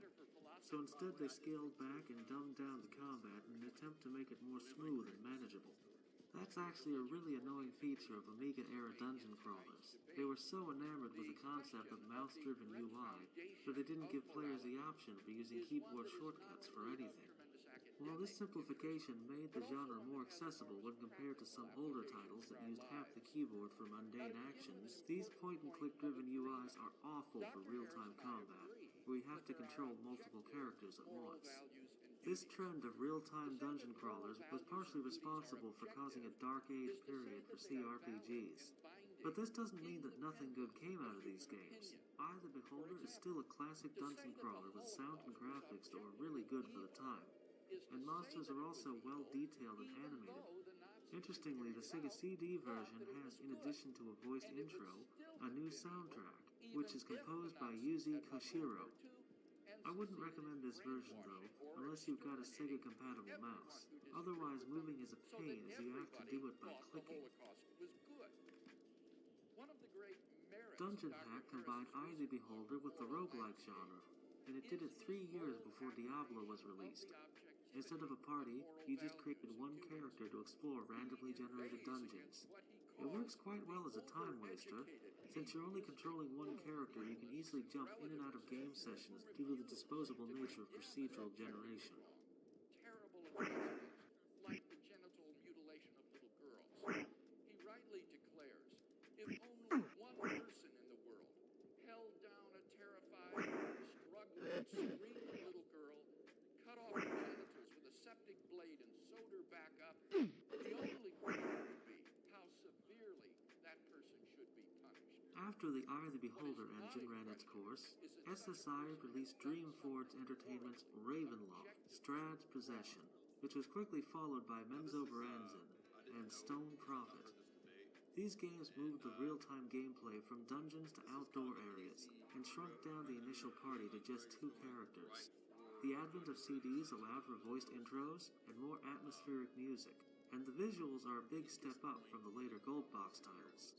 So instead they scaled back and dumbed down the combat in an attempt to make it more smooth and manageable. That's actually a really annoying feature of Amiga-era dungeon crawlers. They were so enamored with the concept of mouse-driven UI that they didn't give players the option for using keyboard shortcuts for anything. While this simplification made the genre more accessible when compared to some older titles that used half the keyboard for mundane actions, these point-and-click driven UIs are awful for real-time combat, where you have to control multiple characters at once. This trend of real-time dungeon crawlers was partially responsible for causing a dark age period for CRPGs. But this doesn't mean that nothing good came out of these games. Eye the Beholder is still a classic dungeon crawler with sound and graphics that were really good for the time. And monsters are also well detailed and animated. Interestingly, the Sega CD version has, in addition to a voiced intro, a new soundtrack, which is composed by Yuzi Koshiro. I wouldn't recommend this version though, unless you've got a Sega-compatible mouse. Otherwise, moving is a pain as you have to do it by clicking. Dungeon Hack combined Eye the Beholder with the roguelike genre, and it did it 3 years before Diablo was released. Instead of a party, you just created one character to explore randomly generated dungeons. It works quite well as a time waster. Since you're only controlling one character, you can easily jump in and out of game sessions due to the disposable nature of procedural generation. Terrible atrocities, like the genital mutilation of little girls. He rightly declares, if only one person in the world held down a terrified, struggling, screaming little girl, cut off her genitals with a septic blade and sewed her back up, the only question would be how severely that person should be punished. After the Eye of the Beholder engine ran its course, SSI released Dreamforge Entertainment's Ravenloft, Strahd's Possession, which was quickly followed by Menzo Berenzin and Stone Prophet. These games moved the real-time gameplay from dungeons to outdoor areas, and shrunk down the initial party to just 2 characters. The advent of CDs allowed for voiced intros and more atmospheric music, and the visuals are a big step up from the later Gold Box titles.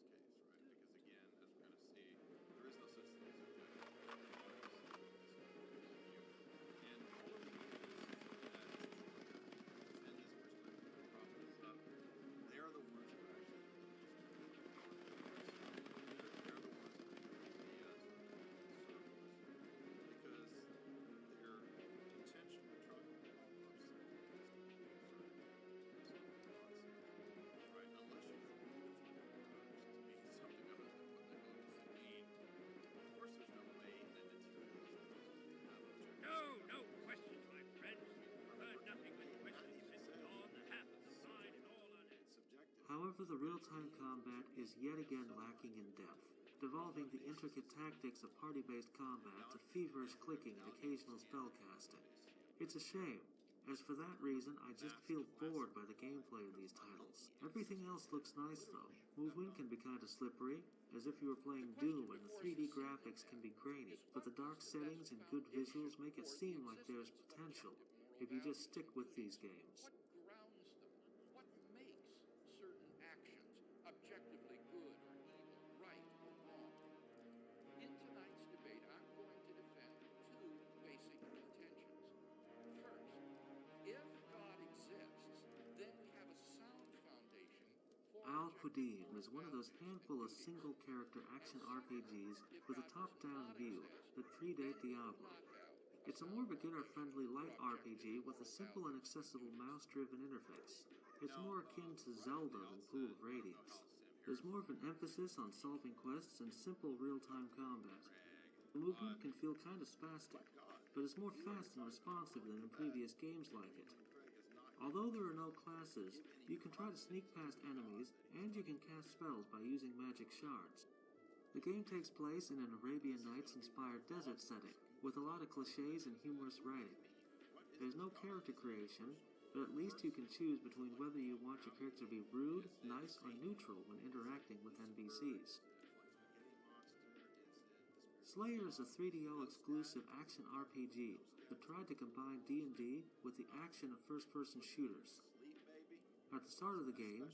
However, the real-time combat is yet again lacking in depth. devolving the intricate tactics of party-based combat to feverish clicking and occasional spellcasting. It's a shame, as for that reason I just feel bored by the gameplay in these titles. Everything else looks nice though. Movement can be kinda slippery, as if you were playing Doom and the 3D graphics can be grainy, but the dark settings and good visuals make it seem like there's potential if you just stick with these games. What grounds them? What makes certain actions objectively good or evil, right or wrong? In tonight's debate, I'm going to defend two basic contentions. First, if God exists, then we have a sound foundation for Al-Qadim is one of those handful of single-character action RPGs with a top-down view that predate Diablo. It's a more beginner-friendly light RPG with a simple and accessible mouse-driven interface. It's more akin to Zelda than Pool of Radiance. There's more of an emphasis on solving quests and simple real-time combat. The movement can feel kind of spastic, but it's more fast and responsive than in previous games like it. Although there are no classes, you can try to sneak past enemies, and you can cast spells by using magic shards. The game takes place in an Arabian Nights-inspired desert setting, with a lot of cliches and humorous writing. There's no character creation, but at least you can choose between whether you want your character to be rude, nice, or neutral when interacting with NPCs. Slayer is a 3DO exclusive action RPG that tried to combine D&D with the action of first-person shooters. At the start of the game,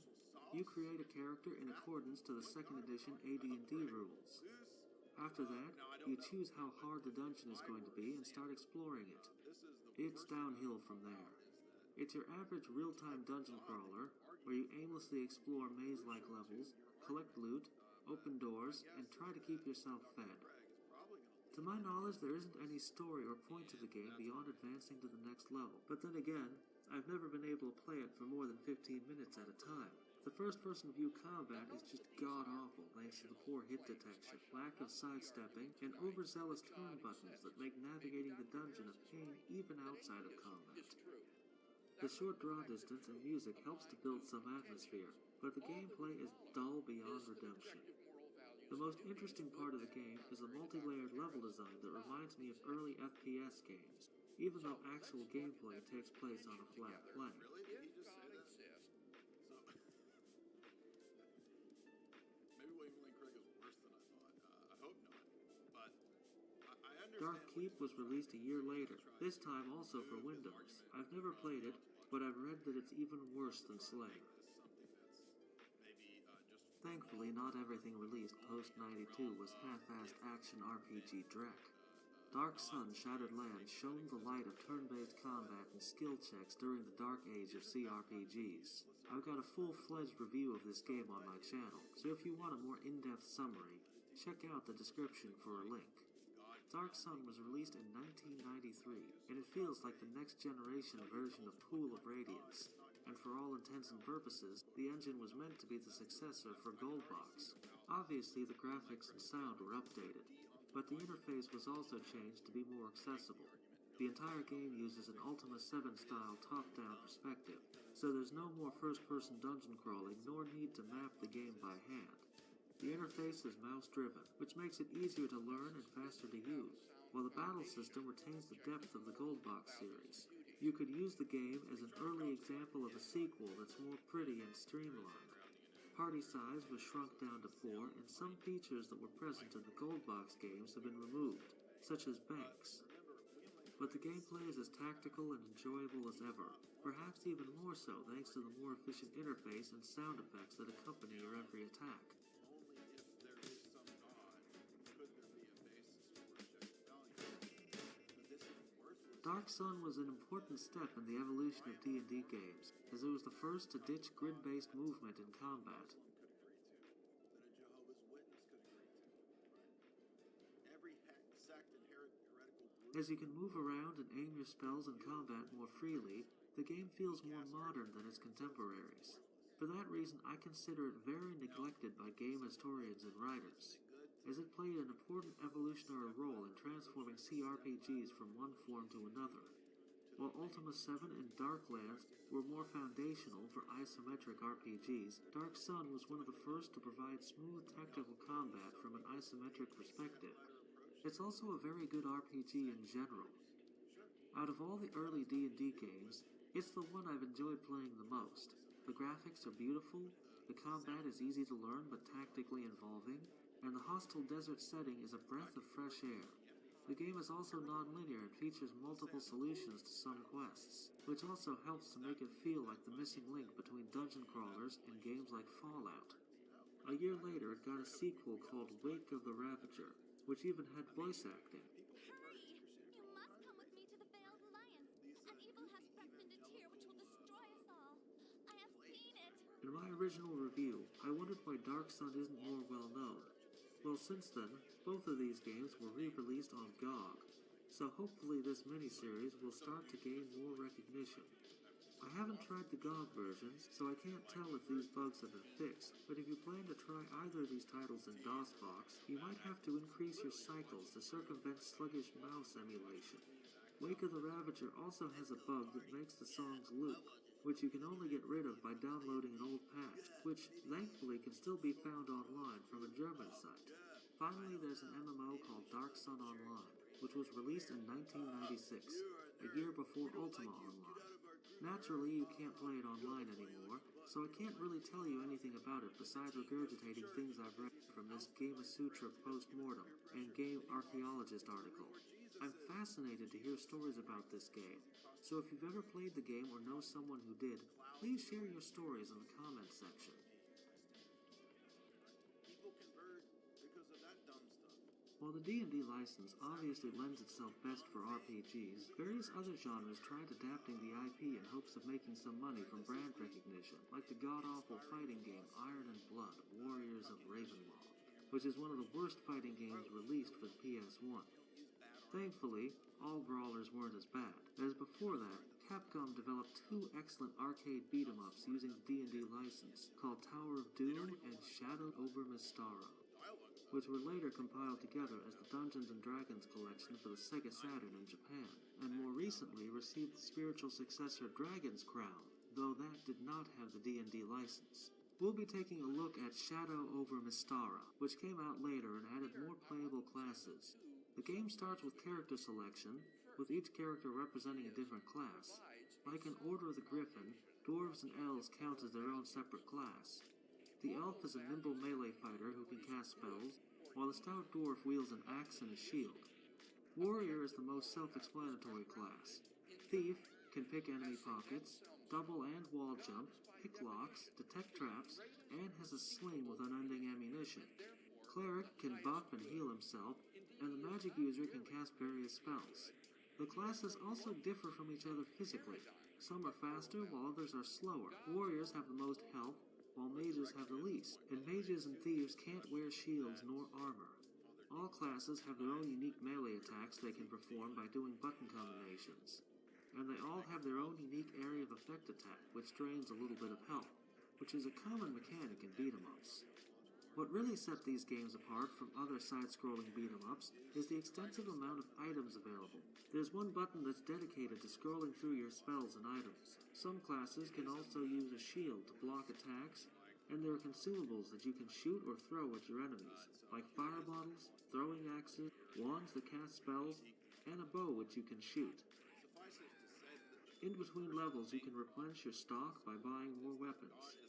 you create a character in accordance to the 2nd edition AD&D rules. After that, you choose how hard the dungeon is going to be and start exploring it. It's downhill from there. It's your average real-time dungeon crawler, where you aimlessly explore maze-like levels, collect loot, open doors, and try to keep yourself fed. To my knowledge, there isn't any story or point to the game beyond advancing to the next level, but then again, I've never been able to play it for more than 15 minutes at a time. The first-person view combat is just god-awful thanks to the poor hit detection, lack of sidestepping, and overzealous turn buttons that make navigating the dungeon a pain even outside of combat. The short draw distance and music helps to build some atmosphere, but the gameplay is dull beyond redemption. The most interesting part of the game is the multi-layered level design that reminds me of early FPS games, even though actual gameplay takes place on a flat plane. Dark Keep was released a year later, this time also for Windows. I've never played it, but I've read that it's even worse than Slayer. Thankfully, not everything released post-92 was half-assed action RPG dreck. Dark Sun Shattered Lands shone the light of turn-based combat and skill checks during the dark age of CRPGs. I've got a full-fledged review of this game on my channel, so if you want a more in-depth summary, check out the description for a link. Dark Sun was released in 1993, and it feels like the next-generation version of Pool of Radiance, and for all intents and purposes, the engine was meant to be the successor for Goldbox. Obviously, the graphics and sound were updated, but the interface was also changed to be more accessible. The entire game uses an Ultima 7-style top-down perspective, so there's no more first-person dungeon crawling nor need to map the game by hand. The interface is mouse-driven, which makes it easier to learn and faster to use, while the battle system retains the depth of the Goldbox series. You could use the game as an early example of a sequel that's more pretty and streamlined. Party size was shrunk down to 4, and some features that were present in the Goldbox games have been removed, such as banks. But the gameplay is as tactical and enjoyable as ever, perhaps even more so thanks to the more efficient interface and sound effects that accompany your every attack. Dark Sun was an important step in the evolution of D&D games, as it was the first to ditch grid-based movement in combat. As you can move around and aim your spells and combat more freely, the game feels more modern than its contemporaries. For that reason, I consider it very neglected by game historians and writers, as it played an important evolutionary role in transforming CRPGs from one form to another. While Ultima 7 and Darklands were more foundational for isometric RPGs, Dark Sun was one of the first to provide smooth tactical combat from an isometric perspective. It's also a very good RPG in general. Out of all the early D&D games, it's the one I've enjoyed playing the most. The graphics are beautiful, the combat is easy to learn but tactically involving, and the hostile desert setting is a breath of fresh air. The game is also non-linear and features multiple solutions to some quests, which also helps to make it feel like the missing link between dungeon crawlers and games like Fallout. A year later, it got a sequel called Wake of the Ravager, which even had voice acting. Hurry! You must come with me to the Veiled Alliance. An evil has crept into Tyr which will destroy us all. I have seen it. In my original review, I wondered why Dark Sun isn't more well known. Well, since then, both of these games were re-released on GOG, so hopefully this miniseries will start to gain more recognition. I haven't tried the GOG versions, so I can't tell if these bugs have been fixed, but if you plan to try either of these titles in DOSBox, you might have to increase your cycles to circumvent sluggish mouse emulation. Wake of the Ravager also has a bug that makes the songs loop, which you can only get rid of by downloading an old patch, which thankfully can still be found online from a German site. Finally, there's an MMO called Dark Sun Online, which was released in 1996, a year before Ultima Online. Naturally, you can't play it online anymore, so I can't really tell you anything about it besides regurgitating things I've read from this Game Sutra Postmortem and Game Archaeologist article. I'm fascinated to hear stories about this game, so if you've ever played the game or know someone who did, please share your stories in the comments section. People convert because of that dumb stuff. While the D&D license obviously lends itself best for RPGs, various other genres tried adapting the IP in hopes of making some money from brand recognition, like the god-awful fighting game Iron and Blood, Warriors of Ravenloft, which is one of the worst fighting games released for the PS1. Thankfully, all brawlers weren't as bad, as before that, Capcom developed two excellent arcade beat-em-ups using the D&D license, called Tower of Doom and Shadow over Mystara, which were later compiled together as the Dungeons & Dragons collection for the Sega Saturn in Japan, and more recently received the spiritual successor Dragon's Crown, though that did not have the D&D license. We'll be taking a look at Shadow over Mystara, which came out later and added more playable classes. The game starts with character selection, with each character representing a different class. Like in Order of the Griffin, dwarves and elves count as their own separate class. The elf is a nimble melee fighter who can cast spells, while the stout dwarf wields an axe and a shield. Warrior is the most self-explanatory class. Thief can pick enemy pockets, double and wall jump, pick locks, detect traps, and has a sling with unending ammunition. Cleric can buff and heal himself, and the magic user can cast various spells. The classes also differ from each other physically. Some are faster, while others are slower. Warriors have the most health, while mages have the least, and mages and thieves can't wear shields nor armor. All classes have their own unique melee attacks they can perform by doing button combinations, and they all have their own unique area of effect attack, which drains a little bit of health, which is a common mechanic in beat-em-ups. What really set these games apart from other side-scrolling beat-em-ups is the extensive amount of items available. There's one button that's dedicated to scrolling through your spells and items. Some classes can also use a shield to block attacks, and there are consumables that you can shoot or throw at your enemies, like fire bottles, throwing axes, wands that cast spells, and a bow which you can shoot. In between levels, you can replenish your stock by buying more weapons.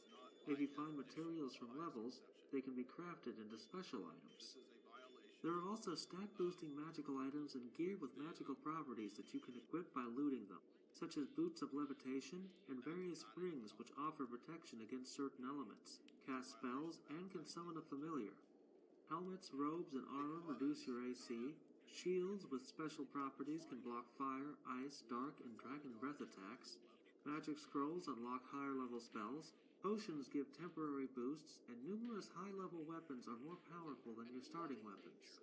If you find materials from levels, they can be crafted into special items. There are also stat-boosting magical items and gear with magical properties that you can equip by looting them, such as boots of levitation and various rings which offer protection against certain elements, cast spells, and can summon a familiar. Helmets, robes, and armor reduce your AC. Shields with special properties can block fire, ice, dark, and dragon breath attacks. Magic scrolls unlock higher-level spells. Potions give temporary boosts, and numerous high-level weapons are more powerful than your starting weapons.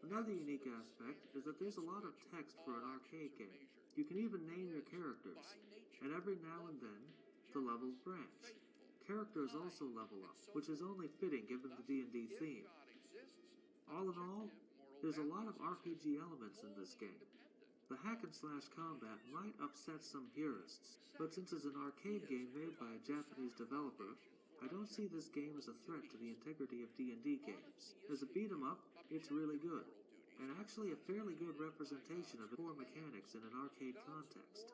Another unique aspect is that there's a lot of text for an arcade game. You can even name your characters, and every now and then, the levels branch. Characters also level up, which is only fitting given the D&D theme. All in all, there's a lot of RPG elements in this game. The hack-and-slash combat might upset some purists, but since it's an arcade game made by a Japanese developer, I don't see this game as a threat to the integrity of D&D games. As a beat-em-up, it's really good, and actually a fairly good representation of core mechanics in an arcade context.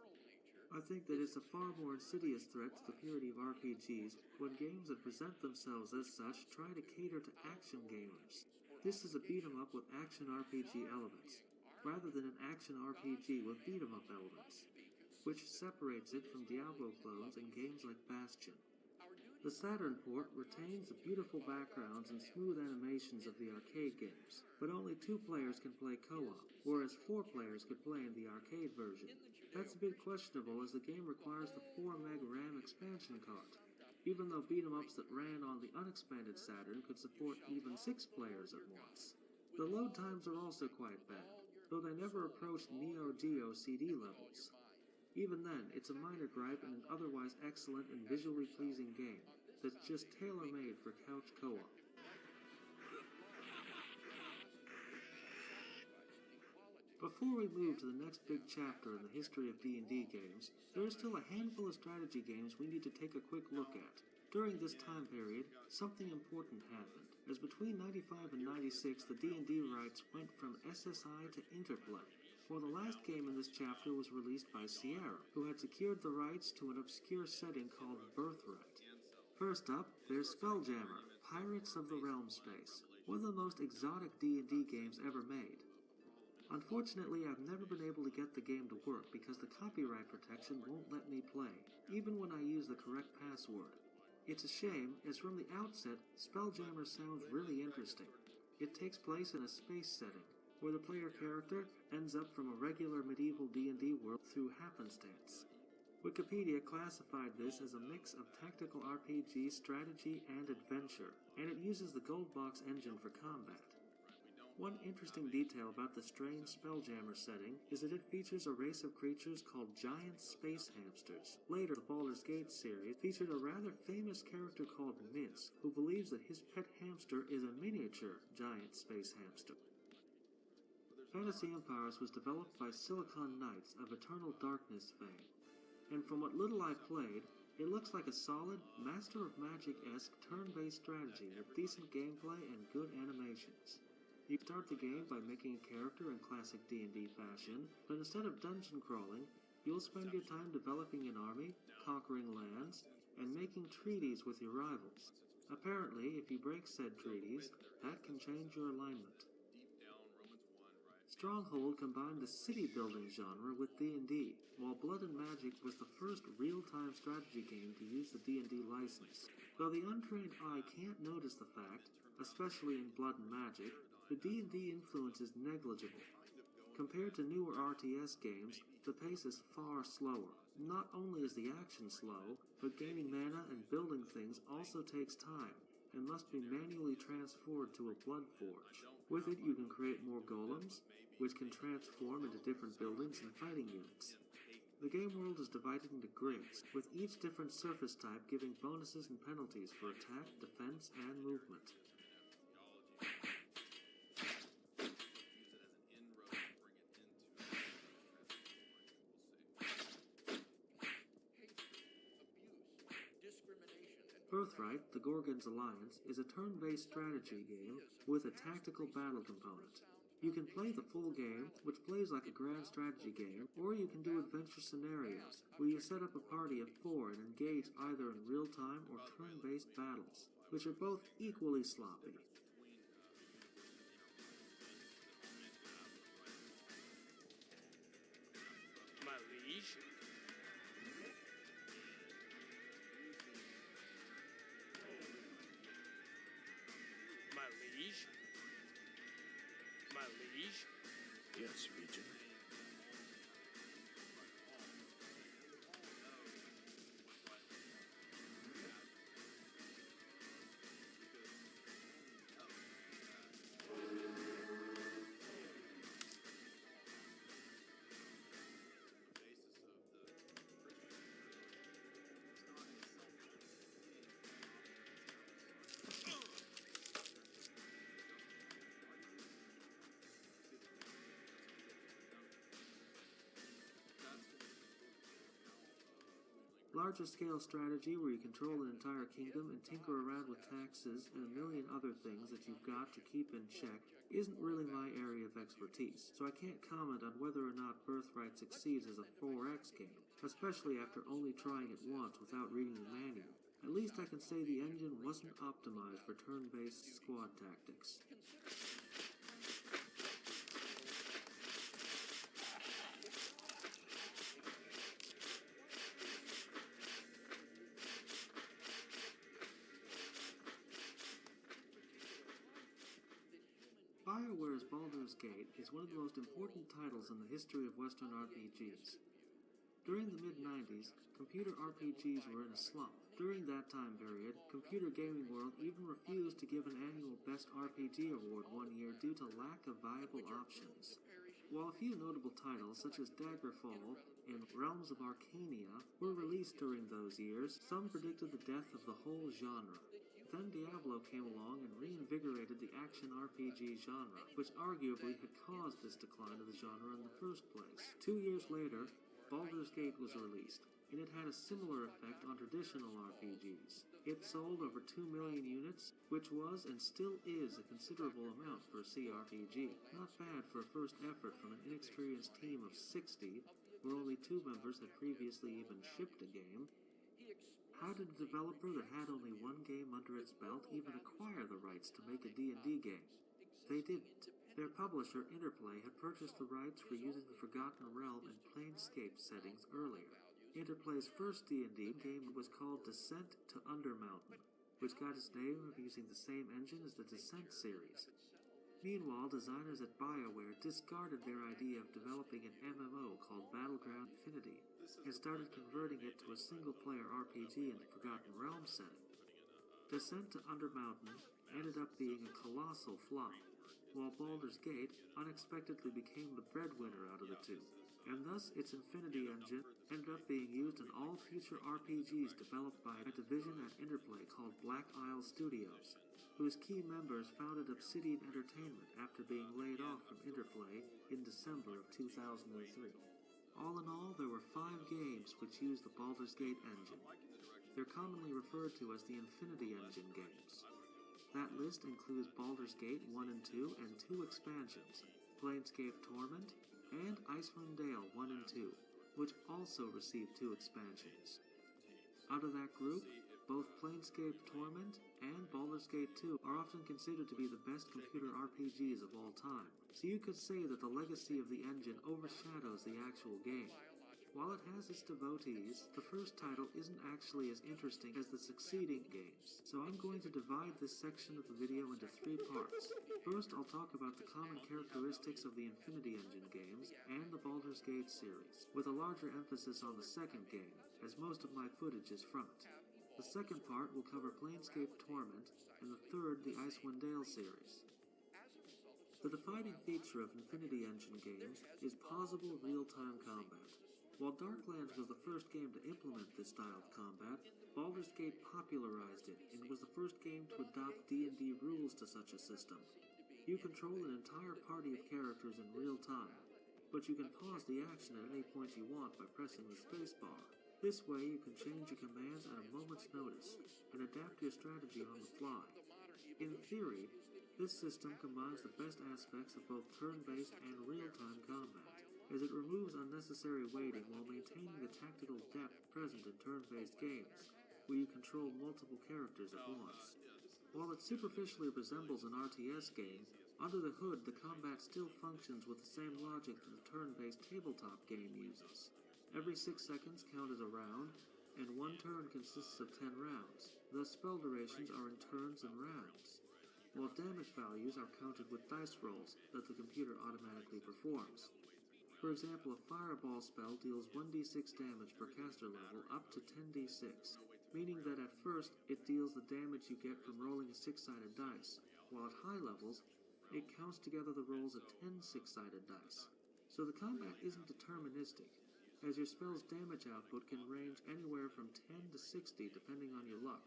I think that it's a far more insidious threat to the purity of RPGs when games that present themselves as such try to cater to action gamers. This is a beat-em-up with action RPG elements, rather than an action RPG with beat-em-up elements, which separates it from Diablo clones and games like Bastion. The Saturn port retains the beautiful backgrounds and smooth animations of the arcade games, but only 2 players can play co-op, whereas 4 players could play in the arcade version. That's a bit questionable as the game requires the 4 meg RAM expansion card, even though beat-em-ups that ran on the unexpanded Saturn could support even 6 players at once. The load times are also quite bad, though they never approached Neo Geo CD levels. Even then, it's a minor gripe in an otherwise excellent and visually pleasing game that's just tailor-made for couch co-op. Before we move to the next big chapter in the history of D&D games, there are still a handful of strategy games we need to take a quick look at. During this time period, something important happened, as between 95 and 96 the D&D rights went from SSI to Interplay. Well, the last game in this chapter was released by Sierra, who had secured the rights to an obscure setting called Birthright. First up, there's Spelljammer, Pirates of the Realm Space, one of the most exotic D&D games ever made. Unfortunately, I've never been able to get the game to work because the copyright protection won't let me play, even when I use the correct password. It's a shame, as from the outset, Spelljammer sounds really interesting. It takes place in a space setting, where the player character ends up from a regular medieval D&D world through happenstance. Wikipedia classified this as a mix of tactical RPG, strategy, and adventure, and it uses the Goldbox engine for combat. One interesting detail about the strange Spelljammer setting is that it features a race of creatures called giant space hamsters. Later, the Baldur's Gate series featured a rather famous character called Mince, who believes that his pet hamster is a miniature giant space hamster. Fantasy Empires was developed by Silicon Knights of Eternal Darkness fame, and from what little I've played, it looks like a solid, Master of Magic-esque turn-based strategy with decent gameplay and good animations. You start the game by making a character in classic D&D fashion, but instead of dungeon crawling, you'll spend your time developing an army, conquering lands, and making treaties with your rivals. Apparently, if you break said treaties, that can change your alignment. Stronghold combined the city-building genre with D&D, while Blood and Magic was the first real-time strategy game to use the D&D license. Though the untrained eye can't notice the fact, especially in Blood and Magic, the D&D influence is negligible. Compared to newer RTS games, the pace is far slower. Not only is the action slow, but gaining mana and building things also takes time, and must be manually transferred to a blood forge. With it you can create more golems, which can transform into different buildings and fighting units. The game world is divided into grids, with each different surface type giving bonuses and penalties for attack, defense, and movement. Birthright, the Gorgon's Alliance, is a turn-based strategy game with a tactical battle component. You can play the full game, which plays like a grand strategy game, or you can do adventure scenarios, where you set up a party of 4 and engage either in real-time or turn-based battles, which are both equally sloppy. My liege? My liege? My liege? Yes, Regent. Larger scale strategy where you control an entire kingdom and tinker around with taxes and a million other things that you've got to keep in check isn't really my area of expertise, so I can't comment on whether or not Birthright succeeds as a 4X game, especially after only trying it once without reading the manual. At least I can say the engine wasn't optimized for turn-based squad tactics. BioWare's Baldur's Gate is one of the most important titles in the history of Western RPGs. During the mid-90s, computer RPGs were in a slump. During that time period, Computer Gaming World even refused to give an annual Best RPG award one year due to lack of viable options. While a few notable titles such as Daggerfall and Realms of Arcania were released during those years, some predicted the death of the whole genre. Then Diablo came along and reinvigorated the action RPG genre, which arguably had caused this decline of the genre in the first place. 2 years later, Baldur's Gate was released, and it had a similar effect on traditional RPGs. It sold over 2 million units, which was and still is a considerable amount for a CRPG. Not bad for a first effort from an inexperienced team of 60, where only 2 members had previously even shipped a game. How did a developer that had only 1 game under its belt even acquire the rights to make a D&D game? They didn't. Their publisher, Interplay, had purchased the rights for using the Forgotten Realm and Planescape settings earlier. Interplay's first D&D game was called Descent to Undermountain, which got its name of using the same engine as the Descent series. Meanwhile, designers at BioWare discarded their idea of developing an MMO called Battleground Infinity and started converting it to a single-player RPG in the Forgotten Realms setting. Descent to Undermountain ended up being a colossal flop, while Baldur's Gate unexpectedly became the breadwinner out of the two, and thus its Infinity engine ended up being used in all future RPGs developed by a division at Interplay called Black Isle Studios, whose key members founded Obsidian Entertainment after being laid off from Interplay in December of 2003. All in all, there were 5 games which used the Baldur's Gate engine. They're commonly referred to as the Infinity Engine games. That list includes Baldur's Gate 1 and 2 and 2 expansions, Planescape Torment and Icewind Dale 1 and 2, which also received 2 expansions. Out of that group, both Planescape Torment and Baldur's Gate 2 are often considered to be the best computer RPGs of all time, so you could say that the legacy of the engine overshadows the actual game. While it has its devotees, the first title isn't actually as interesting as the succeeding games, so I'm going to divide this section of the video into 3 parts. First, I'll talk about the common characteristics of the Infinity Engine games and the Baldur's Gate series, with a larger emphasis on the second game, as most of my footage is from it. The second part will cover Planescape Torment, and the third the Icewind Dale series. The defining feature of Infinity Engine games is pausable real-time combat. While Darklands was the first game to implement this style of combat, Baldur's Gate popularized it and was the first game to adopt D&D rules to such a system. You control an entire party of characters in real time, but you can pause the action at any point you want by pressing the spacebar. This way you can change your commands at a moment's notice and adapt your strategy on the fly. In theory, this system combines the best aspects of both turn-based and real-time combat, as it removes unnecessary waiting while maintaining the tactical depth present in turn-based games, where you control multiple characters at once. While it superficially resembles an RTS game, under the hood the combat still functions with the same logic that the turn-based tabletop game uses. Every 6 seconds count as a round, and 1 turn consists of 10 rounds, thus spell durations are in turns and rounds, while damage values are counted with dice rolls that the computer automatically performs. For example, a Fireball spell deals 1d6 damage per caster level up to 10d6, meaning that at first it deals the damage you get from rolling a 6-sided dice, while at high levels, it counts together the rolls of 10 6-sided dice. So the combat isn't deterministic, as your spell's damage output can range anywhere from 10 to 60 depending on your luck.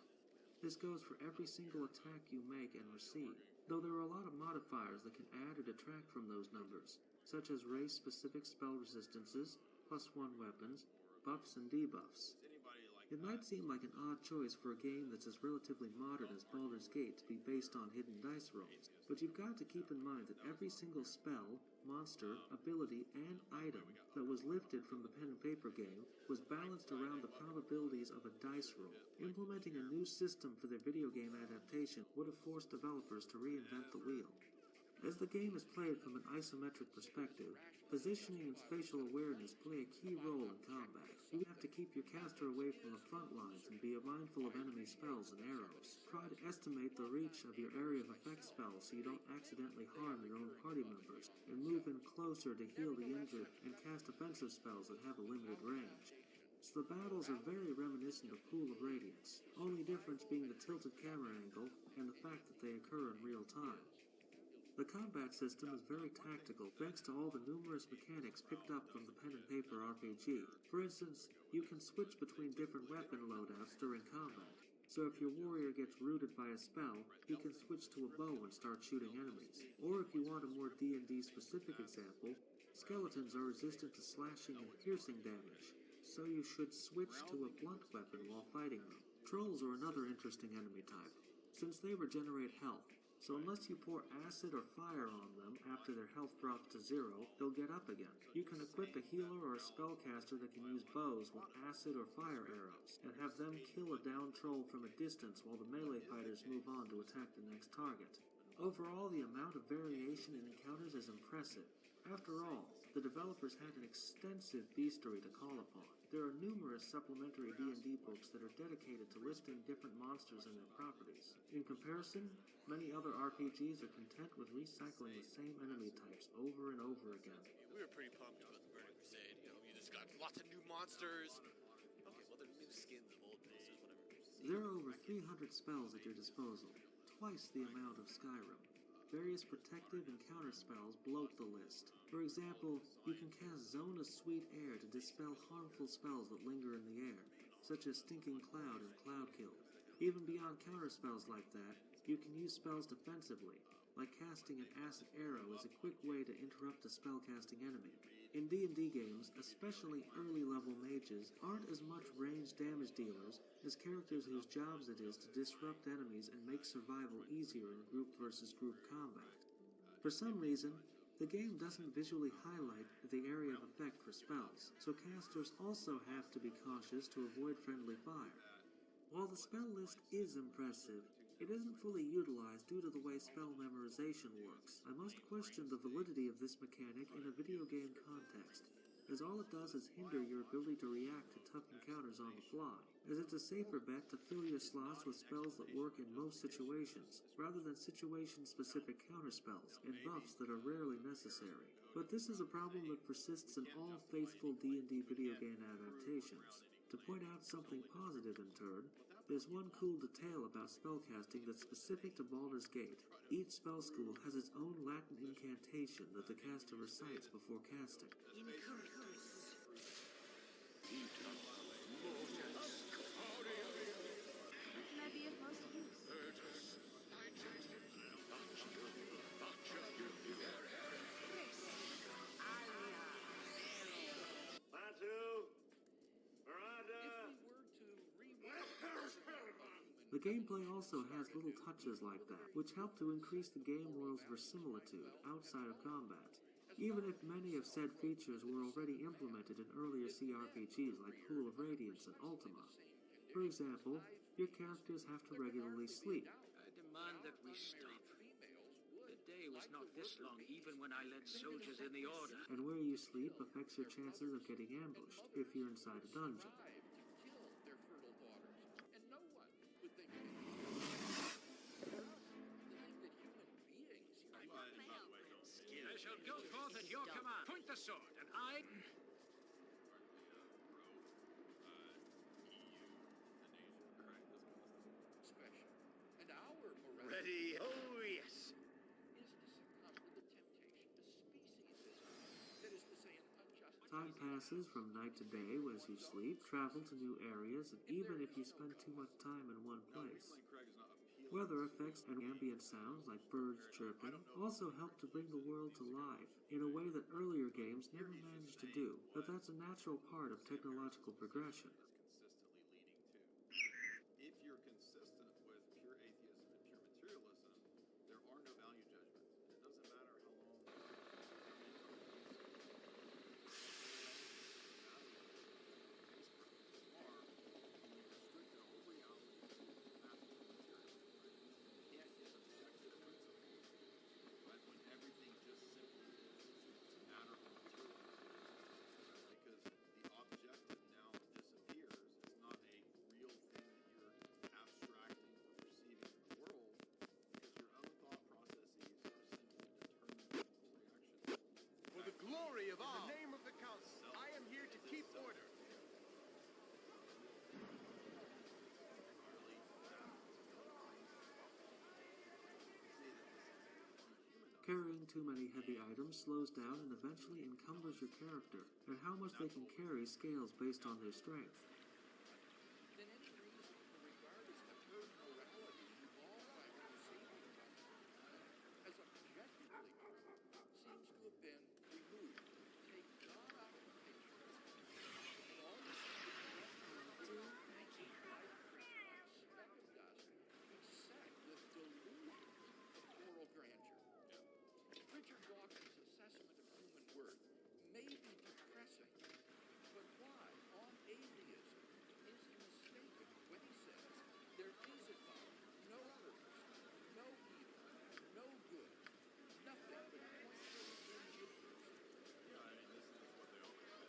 This goes for every single attack you make and receive, though there are a lot of modifiers that can add or detract from those numbers, such as race-specific spell resistances, +1 weapons, buffs and debuffs. Does anybody like It might seem like an odd choice for a game that's as relatively modern as Baldur's Gate to be based on hidden dice rolls, but you've got to keep in mind that every single spell, monster, ability, and item that was lifted from the pen and paper game was balanced around the probabilities of a dice roll. Implementing a new system for their video game adaptation would have forced developers to reinvent the wheel. As the game is played from an isometric perspective, positioning and spatial awareness play a key role in combat. You have to keep your caster away from the front lines and be mindful of enemy spells and arrows. Try to estimate the reach of your area of effect spells so you don't accidentally harm your own party members, and move in closer to heal the injured and cast offensive spells that have a limited range. So the battles are very reminiscent of Pool of Radiance, only difference being the tilted camera angle and the fact that they occur in real time. The combat system is very tactical thanks to all the numerous mechanics picked up from the pen and paper RPG. For instance, you can switch between different weapon loadouts during combat. So if your warrior gets rooted by a spell, he can switch to a bow and start shooting enemies. Or if you want a more D&D specific example, skeletons are resistant to slashing and piercing damage, so you should switch to a blunt weapon while fighting them. Trolls are another interesting enemy type, since they regenerate health. So unless you pour acid or fire on them after their health drops to 0, they'll get up again. You can equip a healer or a spellcaster that can use bows with acid or fire arrows, and have them kill a downed troll from a distance while the melee fighters move on to attack the next target. Overall, the amount of variation in encounters is impressive. After all, the developers had an extensive bestiary to call upon. There are numerous supplementary D&D books that are dedicated to listing different monsters and their properties. In comparison, many other RPGs are content with recycling the same enemy types over and over again. We were pretty pumped about the Burning Crusade. You just got lots of new monsters. Okay, well, they're new skins of old monsters, whatever. There are over 300 spells at your disposal, twice the amount of Skyrim. Various protective and counter spells bloat the list. For example, you can cast Zone of Sweet Air to dispel harmful spells that linger in the air, such as Stinking Cloud and Cloud Kill. Even beyond counter spells like that, you can use spells defensively, like casting an acid arrow is a quick way to interrupt a spellcasting enemy. In D&D games, especially early-level mages aren't as much ranged damage dealers as characters whose jobs it is to disrupt enemies and make survival easier in group versus group combat. For some reason, the game doesn't visually highlight the area of effect for spells, so casters also have to be cautious to avoid friendly fire. While the spell list is impressive, it isn't fully utilized due to the way spell memorization works. I must question the validity of this mechanic in a video game context, as all it does is hinder your ability to react to tough encounters on the fly, as it's a safer bet to fill your slots with spells that work in most situations, rather than situation-specific counterspells and buffs that are rarely necessary. But this is a problem that persists in all faithful D&D video game adaptations. To point out something positive in turn, there's one cool detail about spellcasting that's specific to Baldur's Gate. Each spell school has its own Latin incantation that the caster recites before casting. Can I be of most use? The gameplay also has little touches like that, which help to increase the game world's verisimilitude outside of combat. Even if many of said features were already implemented in earlier CRPGs like Pool of Radiance and Ultima. For example, your characters have to regularly sleep. I demand that we stop. The day was not this long even when I led soldiers in the order. And where you sleep affects your chances of getting ambushed if you're inside a dungeon. I shall go forth at your command. Point the sword, and I... Special. And our morality Ready? Oh, yes. is to succumb to the temptation of speciesism. That is to say, an unjust... Time passes from night to day as you sleep, travel to new areas, and even if you spend too much time in one place. Weather effects and ambient sounds like birds chirping also help to bring the world to life in a way that earlier games never managed to do, but that's a natural part of technological progression. Carrying too many heavy items slows down and eventually encumbers your character, and how much they can carry scales based on their strength. Then any reason to regard as the herd morality evolved by Homo sapiens as objectively seems to have been removed. Take God out of the picture, and all you see is white speck of dust beset with delusion of moral grandeur. Richard Dawkins' assessment of human worth may be depressing, but why, on atheism, is he mistaken when he says there is above no purpose, no evil, no good, nothing but pointless indifference? Yeah, I mean, this is what they always say.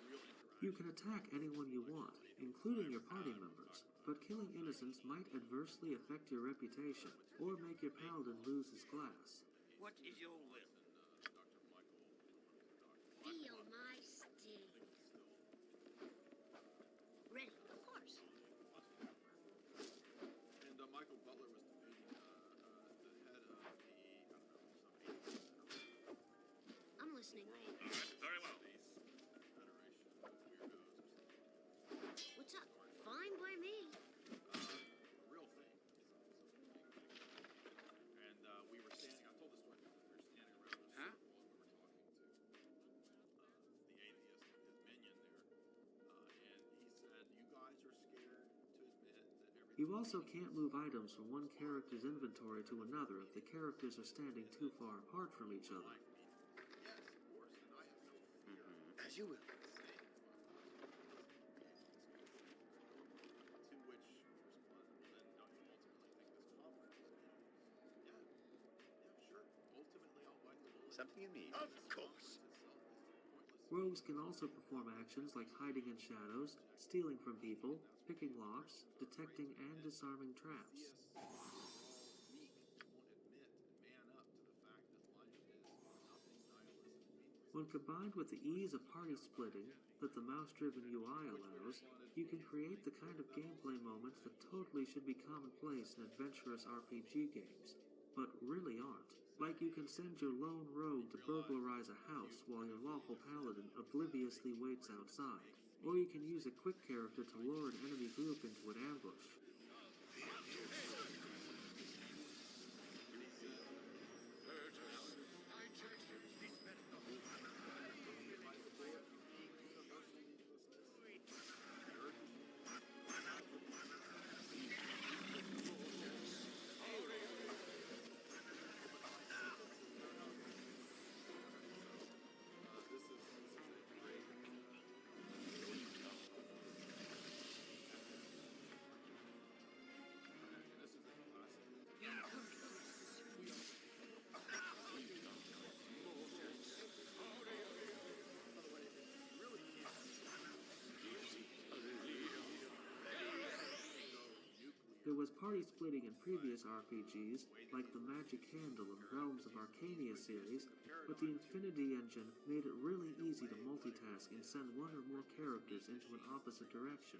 Real interaction. You can attack anyone you want, including your party members, but killing innocents might adversely affect your reputation, or make your paladin lose his class. What is your will? Feel my sting. Ready, of course. And Michael Butler was debating the head of the, I'm listening. Very well. Space Federation of Weirdos or something. What's up? Fine by me. A real thing. And we were standing, I've told this story before, we were standing around in a Huh? circle and we were talking to the atheist, his minion there, and he said, you guys are scared to admit that everything... You also can't move items from one character's inventory to another if the characters are standing too far apart from each other. Yes, of course, and I have no fear As you will. saying to which responded, then don't you ultimately think this conference is meaningless? Yeah, sure. Ultimately, I'll bite the bullet. Something you need. Of course. Itself is pointless. Rogues can also perform actions like hiding in shadows, stealing from people, picking locks, detecting and disarming traps. Weak, won't admit and man up to the fact that life is nothing, nihilist, and meaningless. When combined with the ease of party splitting that the mouse-driven UI allows, you can create the kind of gameplay moments that totally should be commonplace in adventurous RPG games, but really aren't. Like you can send your lone rogue to burglarize a house while your lawful paladin obliviously waits outside, or you can use a quick character to lure an enemy group into an ambush. There was party splitting in previous RPGs, like the Magic Candle and Realms of Arcania series, but the Infinity Engine made it really easy to multitask and send one or more characters into an opposite direction.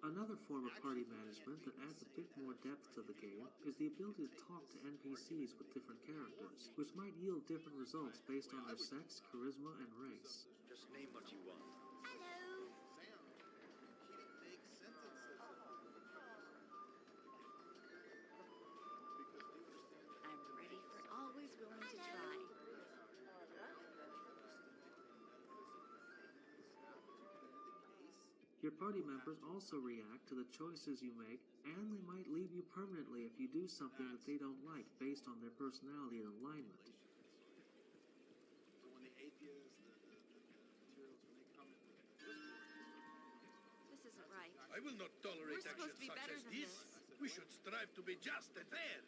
Another form of party management that adds a bit more depth to the game is the ability to talk to NPCs with different characters, which might yield different results based on their sex, charisma, and race. Just name what you want. Hello. Sam, he didn't make sentences if we were the because do you understand that I'm ready for always willing to try. Your party members also react to the choices you make, and they might leave you permanently if you do something that they don't like based on their personality and alignment. So when the atheists, the materials, when they come into this board, This isn't right. I will not tolerate We're supposed actions to be such better as than this. We should strive to be just and fair.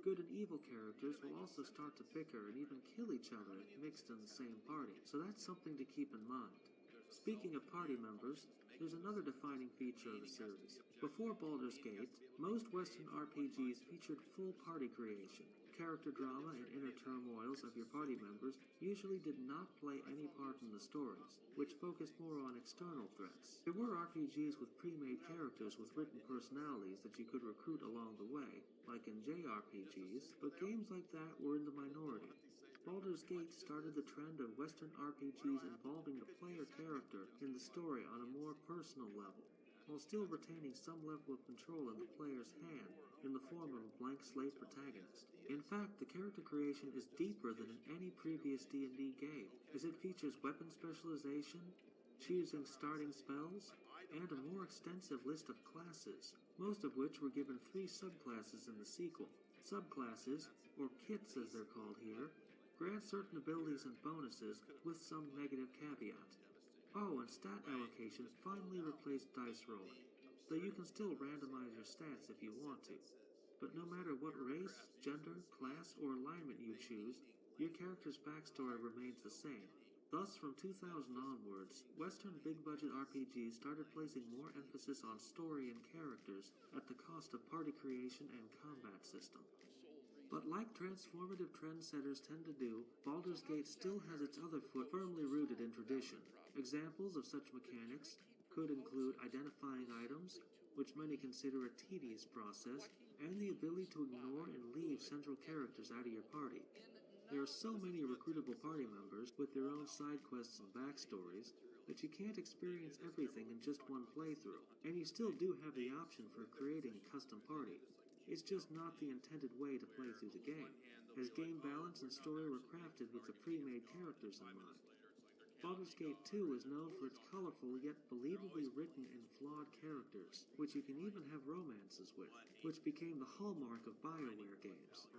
Good and evil characters will also start to bicker and even kill each other if mixed in the same party, so that's something to keep in mind. there's Speaking of party members, there's another defining feature of the series. Before Baldur's Gate, most Western RPGs featured full party creation. Character drama and inner turmoils of your party members usually did not play any part in the stories, which focused more on external threats. There were RPGs with pre-made characters with written personalities that you could recruit along the way, like in JRPGs, but games like that were in the minority. Baldur's Gate started the trend of Western RPGs involving the player character in the story on a more personal level, while still retaining some level of control in the player's hand in the form of a blank slate protagonist. In fact, the character creation is deeper than in any previous D&D game, as it features weapon specialization, choosing starting spells, and a more extensive list of classes, most of which were given 3 subclasses in the sequel. Subclasses, or kits as they're called here, grant certain abilities and bonuses with some negative caveat. Oh, and stat allocation finally replaced dice rolling, though you can still randomize your stats if you want to. But no matter what race, gender, class, or alignment you choose, your character's backstory remains the same. Thus, from 2000 onwards, Western big-budget RPGs started placing more emphasis on story and characters at the cost of party creation and combat system. But like transformative trendsetters tend to do, Baldur's Gate still has its other foot firmly rooted in tradition. Examples of such mechanics could include identifying items, which many consider a tedious process, and the ability to ignore and leave central characters out of your party. There are so many recruitable party members with their own side quests and backstories that you can't experience everything in just one playthrough, and you still do have the option for creating a custom party. It's just not the intended way to play through the game, as game balance and story were crafted with the pre-made characters in mind. Baldur's Gate 2 is known for its colorful yet believably written and flawed characters, which you can even have romances with, which became the hallmark of BioWare games.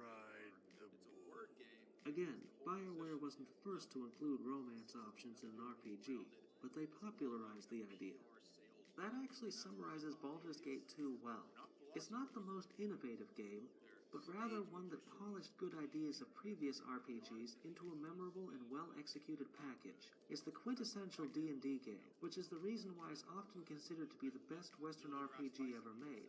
Again, BioWare wasn't the first to include romance options in an RPG, but they popularized the idea. That actually summarizes Baldur's Gate 2 well. It's not the most innovative game, but rather one that polished good ideas of previous RPGs into a memorable and well-executed package. It's the quintessential D&D game, which is the reason why it's often considered to be the best Western RPG ever made.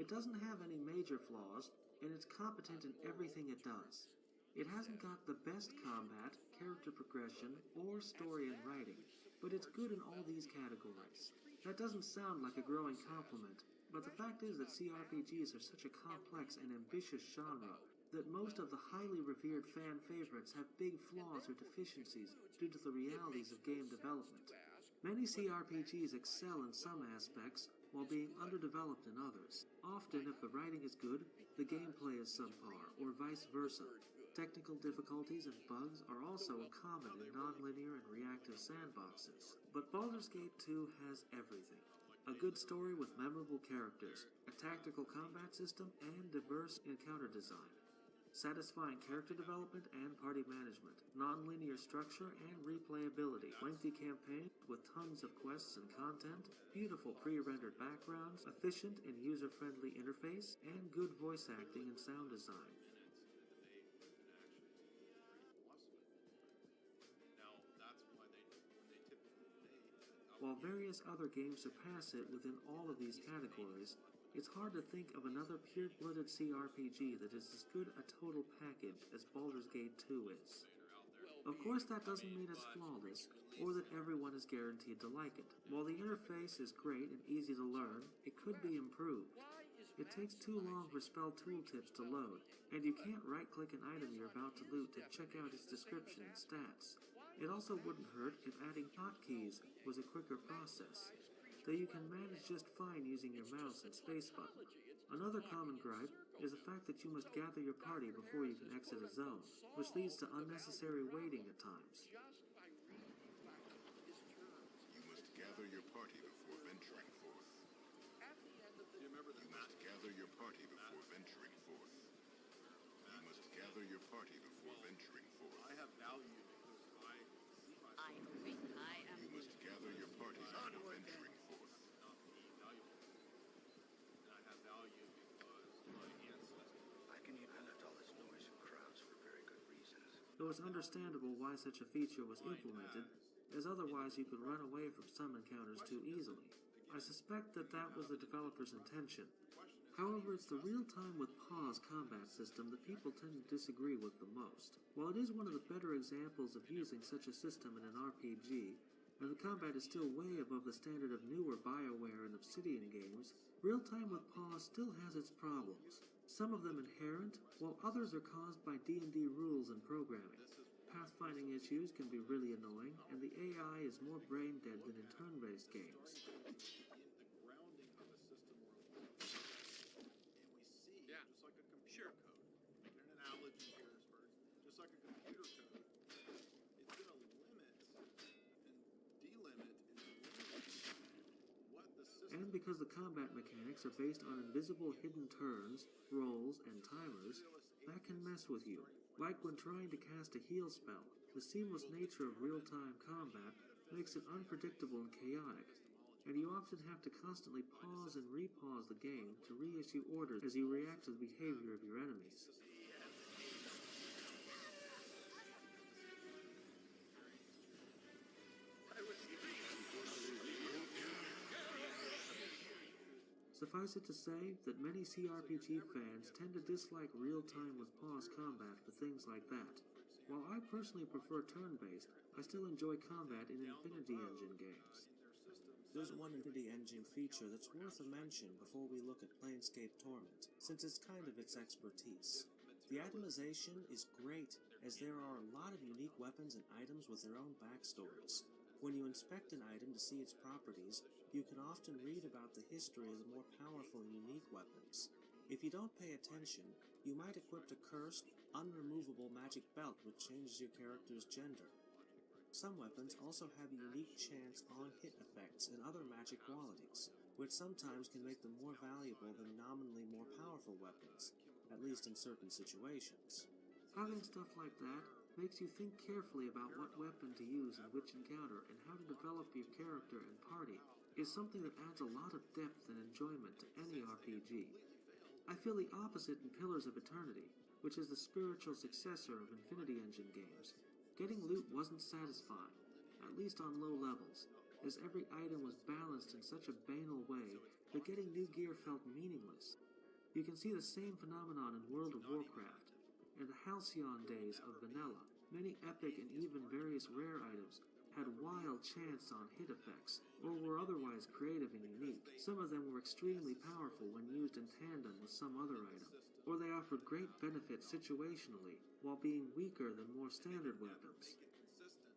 It doesn't have any major flaws, and it's competent in everything it does. It hasn't got the best combat, character progression, or story and writing, but it's good in all these categories. That doesn't sound like a growing compliment, but the fact is that CRPGs are such a complex and ambitious genre that most of the highly revered fan favorites have big flaws or deficiencies due to the realities of game development. Many CRPGs excel in some aspects while being underdeveloped in others. Often, if the writing is good, the gameplay is subpar, or vice versa. Technical difficulties and bugs are also common in non-linear and reactive sandboxes. But Baldur's Gate 2 has everything. A good story with memorable characters, a tactical combat system, and diverse encounter design. Satisfying character development and party management, non-linear structure and replayability, lengthy campaigns with tons of quests and content, beautiful pre-rendered backgrounds, efficient and user-friendly interface, and good voice acting and sound design. While various other games surpass it within all of these categories, it's hard to think of another pure-blooded CRPG that is as good a total package as Baldur's Gate 2 is. Of course, that doesn't mean it's flawless, or that everyone is guaranteed to like it. While the interface is great and easy to learn, it could be improved. It takes too long for spell tooltips to load, and you can't right-click an item you're about to loot to check out its description and stats. It also wouldn't hurt if adding hotkeys was a quicker process, though you can manage just fine using your mouse and space button. Another common gripe is the fact that you must gather your party before you can exit a zone, which leads to unnecessary waiting at times. You must gather your party before venturing forth. You must gather your party before venturing forth. You must gather your party before venturing forth. I have value because I agree. You must gather your party before venturing forth. And I have value because my ancestors. I can let all this noise and crowds for very good reasons. Though it's understandable why such a feature was implemented, as otherwise you could run away from some encounters too easily. I suspect that was the developer's intention. However, it's the real-time with pause combat system that people tend to disagree with the most. While it is one of the better examples of using such a system in an RPG, and the combat is still way above the standard of newer BioWare and Obsidian games, real-time with pause still has its problems. Some of them inherent, while others are caused by D&D rules and programming. Pathfinding issues can be really annoying, and the AI is more brain-dead than in turn-based games. Yeah, just like a computer code. Making an analogy here, Spurs. Just like a computer code, it's going to limit and delimit what the system. And because the combat mechanics are based on invisible hidden turns, rolls, and timers, that can mess with you. Like when trying to cast a heal spell, the seamless nature of real-time combat makes it unpredictable and chaotic, and you often have to constantly pause and repause the game to reissue orders as you react to the behavior of your enemies. Suffice it to say that many CRPG fans tend to dislike real-time with pause combat for things like that. While I personally prefer turn-based, I still enjoy combat in Infinity Engine games. There's one Infinity Engine feature that's worth a mention before we look at Planescape Torment, since it's kind of its expertise. The itemization is great, as there are a lot of unique weapons and items with their own backstories. When you inspect an item to see its properties, you can often read about the history of the more powerful and unique weapons. If you don't pay attention, you might equip a cursed, unremovable magic belt which changes your character's gender. Some weapons also have unique chance on-hit effects and other magic qualities, which sometimes can make them more valuable than nominally more powerful weapons, at least in certain situations. Having stuff like that makes you think carefully about what weapon to use in which encounter and how to develop your character and party is something that adds a lot of depth and enjoyment to any RPG. I feel the opposite in Pillars of Eternity, which is the spiritual successor of Infinity Engine games. Getting loot wasn't satisfying, at least on low levels, as every item was balanced in such a banal way that getting new gear felt meaningless. You can see the same phenomenon in World of Warcraft. In the Halcyon days of vanilla, many epic and even various rare items had wild chance on hit effects, or were otherwise creative and unique. Some of them were extremely powerful when used in tandem with some other item, or they offered great benefit situationally, while being weaker than more standard weapons.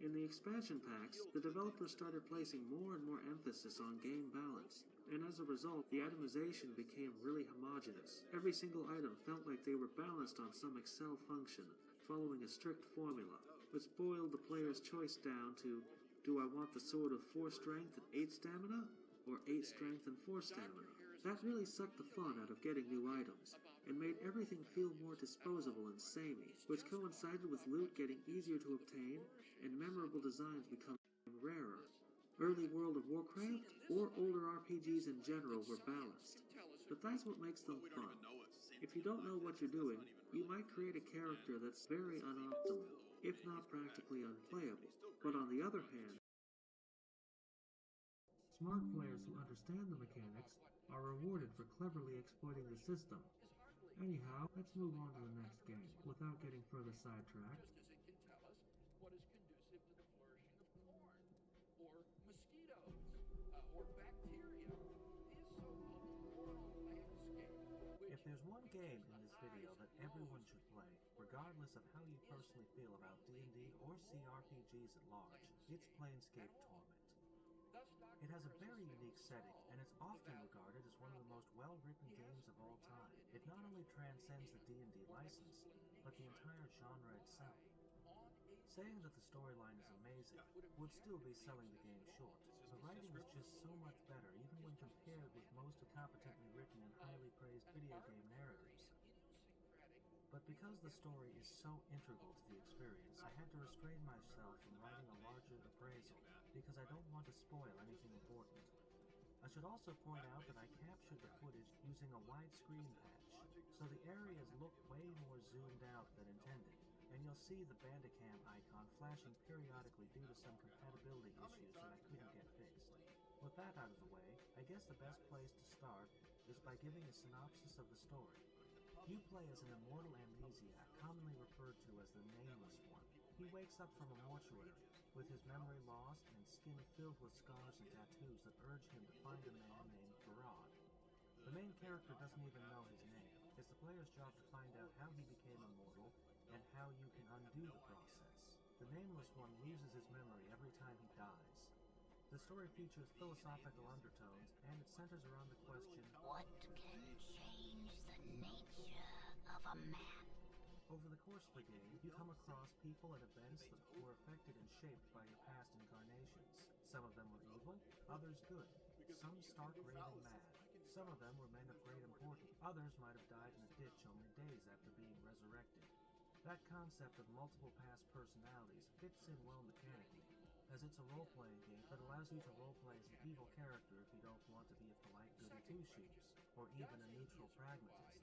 In the expansion packs, the developers started placing more and more emphasis on game balance, and as a result, the itemization became really homogeneous. Every single item felt like they were balanced on some Excel function, following a strict formula, which boiled the player's choice down to, do I want the sword of 4 strength and 8 stamina, or 8 strength and 4 stamina? That really sucked the fun out of getting new items, and made everything feel more disposable and samey, which coincided with loot getting easier to obtain, and memorable designs becoming rarer. Early World of Warcraft, or older RPGs in general, were balanced, but that's what makes them fun. If you don't know what you're doing, you might create a character that's very unoptimal, if not practically unplayable. But on the other hand, smart players who understand the mechanics are rewarded for cleverly exploiting the system. Anyhow, let's move on to the next game, without getting further sidetracked. Just as it can tell us what is conducive to the flourishing of corn, or mosquitoes, or bacteria. His so-called floral landscape, If there's one game in this video that everyone should play, regardless of how you personally feel about D&D or CRPGs at large, it's Planescape Torment. It has a very unique setting, and it's often regarded as one of the most well-written games of all time. It not only transcends the D&D license, but the entire genre itself. Saying that the storyline is amazing would still be selling the game short. The writing is just so much better, even when compared with most competently written and highly praised video game narratives. But because the story is so integral to the experience, I had to restrain myself from writing a larger appraisal, because I don't want to spoil anything important. I should also point out that I captured the footage using a widescreen patch, so the areas look way more zoomed out than intended, and you'll see the Bandicam icon flashing periodically due to some compatibility issues that I couldn't get fixed. With that out of the way, I guess the best place to start is by giving a synopsis of the story. You play as an immortal amnesiac, commonly referred to as the Nameless One. He wakes up from a mortuary, with his memory lost and skin filled with scars and tattoos that urge him to find a man named Farad. The main character doesn't even know his name. It's the player's job to find out how he became immortal and how you can undo the process. The Nameless One loses his memory every time he dies. The story features philosophical undertones, and it centers around the question, what can change the nature of a man? Over the course of the game, you come across people and events that were affected and shaped by your past incarnations. Some of them were evil, others good. Some stark raving mad. Some of them were men of great importance. Others might have died in a ditch only days after being resurrected. That concept of multiple past personalities fits in well mechanically, as it's a role-playing game that allows you to role-play as an evil character if you don't want to be a polite goody-two-shoes, or even a neutral pragmatist.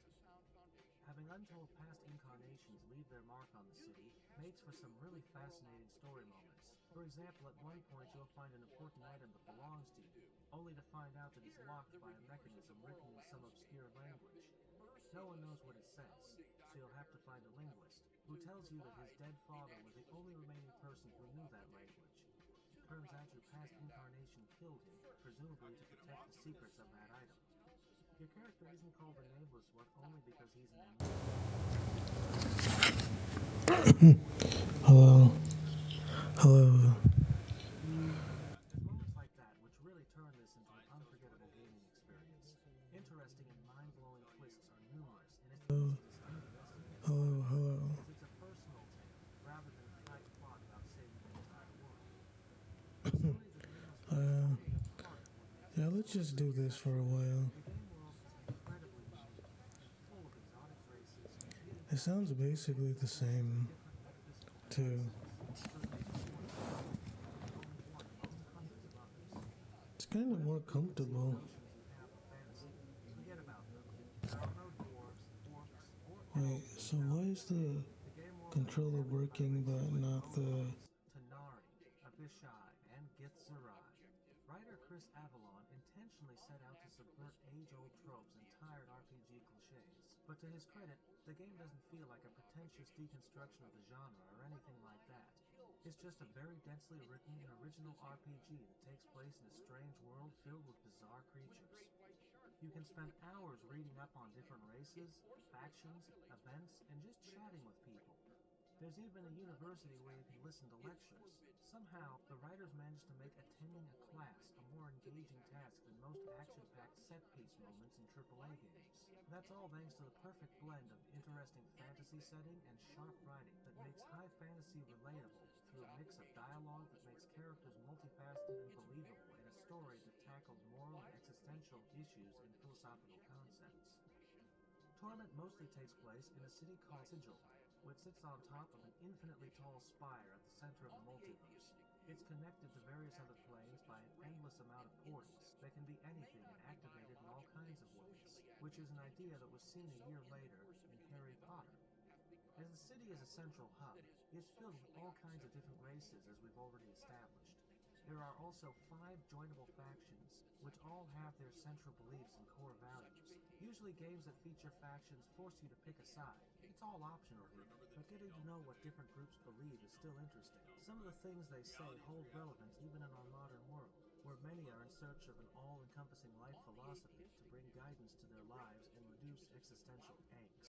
Having untold past incarnations leave their mark on the city makes for some really fascinating story moments. For example, at one point you'll find an important item that belongs to you, only to find out that it's locked by a mechanism written in some obscure language. No one knows what it says, so you'll have to find a linguist, who tells you that his dead father was the only remaining person who knew that language. Turns out your past incarnation killed him, presumably to protect the secrets of that item. Your character isn't called the Nameless One only because he's an Hello. Hello. It's moments like that which really turn this into an unforgettable gaming experience. Interesting and mind-blowing twists are numerous, and it's easy to stay invested. Hello. Because it's a personal tale, rather than a tight plot about saving the entire world. Yeah, let's just do this for a while. The game world is incredibly unique and full of exotic races, competing It sounds basically the same, too. It's kind of more comfortable. Wait, so why is the controller working but not the... Tanari, Abishai, and Githzerai. Writer Chris Avalon intentionally set out to subvert age-old tropes and tired RPG cliches. But to his credit, the game doesn't feel like a pretentious deconstruction of the genre or anything like that. It's just a very densely written and original RPG that takes place in a strange world filled with bizarre creatures. You can spend hours reading up on different races, factions, events, and just chatting with people. There's even a university where you can listen to lectures. Somehow, the writers managed to make attending a class a more engaging task than most action-packed set-piece moments in AAA games. That's all thanks to the perfect blend of interesting fantasy setting and sharp writing that makes high fantasy relatable through a mix of dialogue that makes characters multifaceted and believable in a story that tackles moral and existential issues and philosophical concepts. Torment mostly takes place in a city called Sigil, which sits on top of an infinitely tall spire at the center of the multiverse. It's connected to various other planes by an endless amount of portals that can be anything and activated in all kinds of ways, which is an idea that was seen a year later in Harry Potter. As the city is a central hub, it's filled with all kinds of different races, as we've already established. There are also 5 joinable factions, which all have their central beliefs and core values. Usually games that feature factions force you to pick a side. It's all optional here, but getting to know what different groups believe is still interesting. Some of the things they say hold relevance even in our modern world, where many are in search of an all-encompassing life philosophy to bring guidance to their lives and reduce existential angst.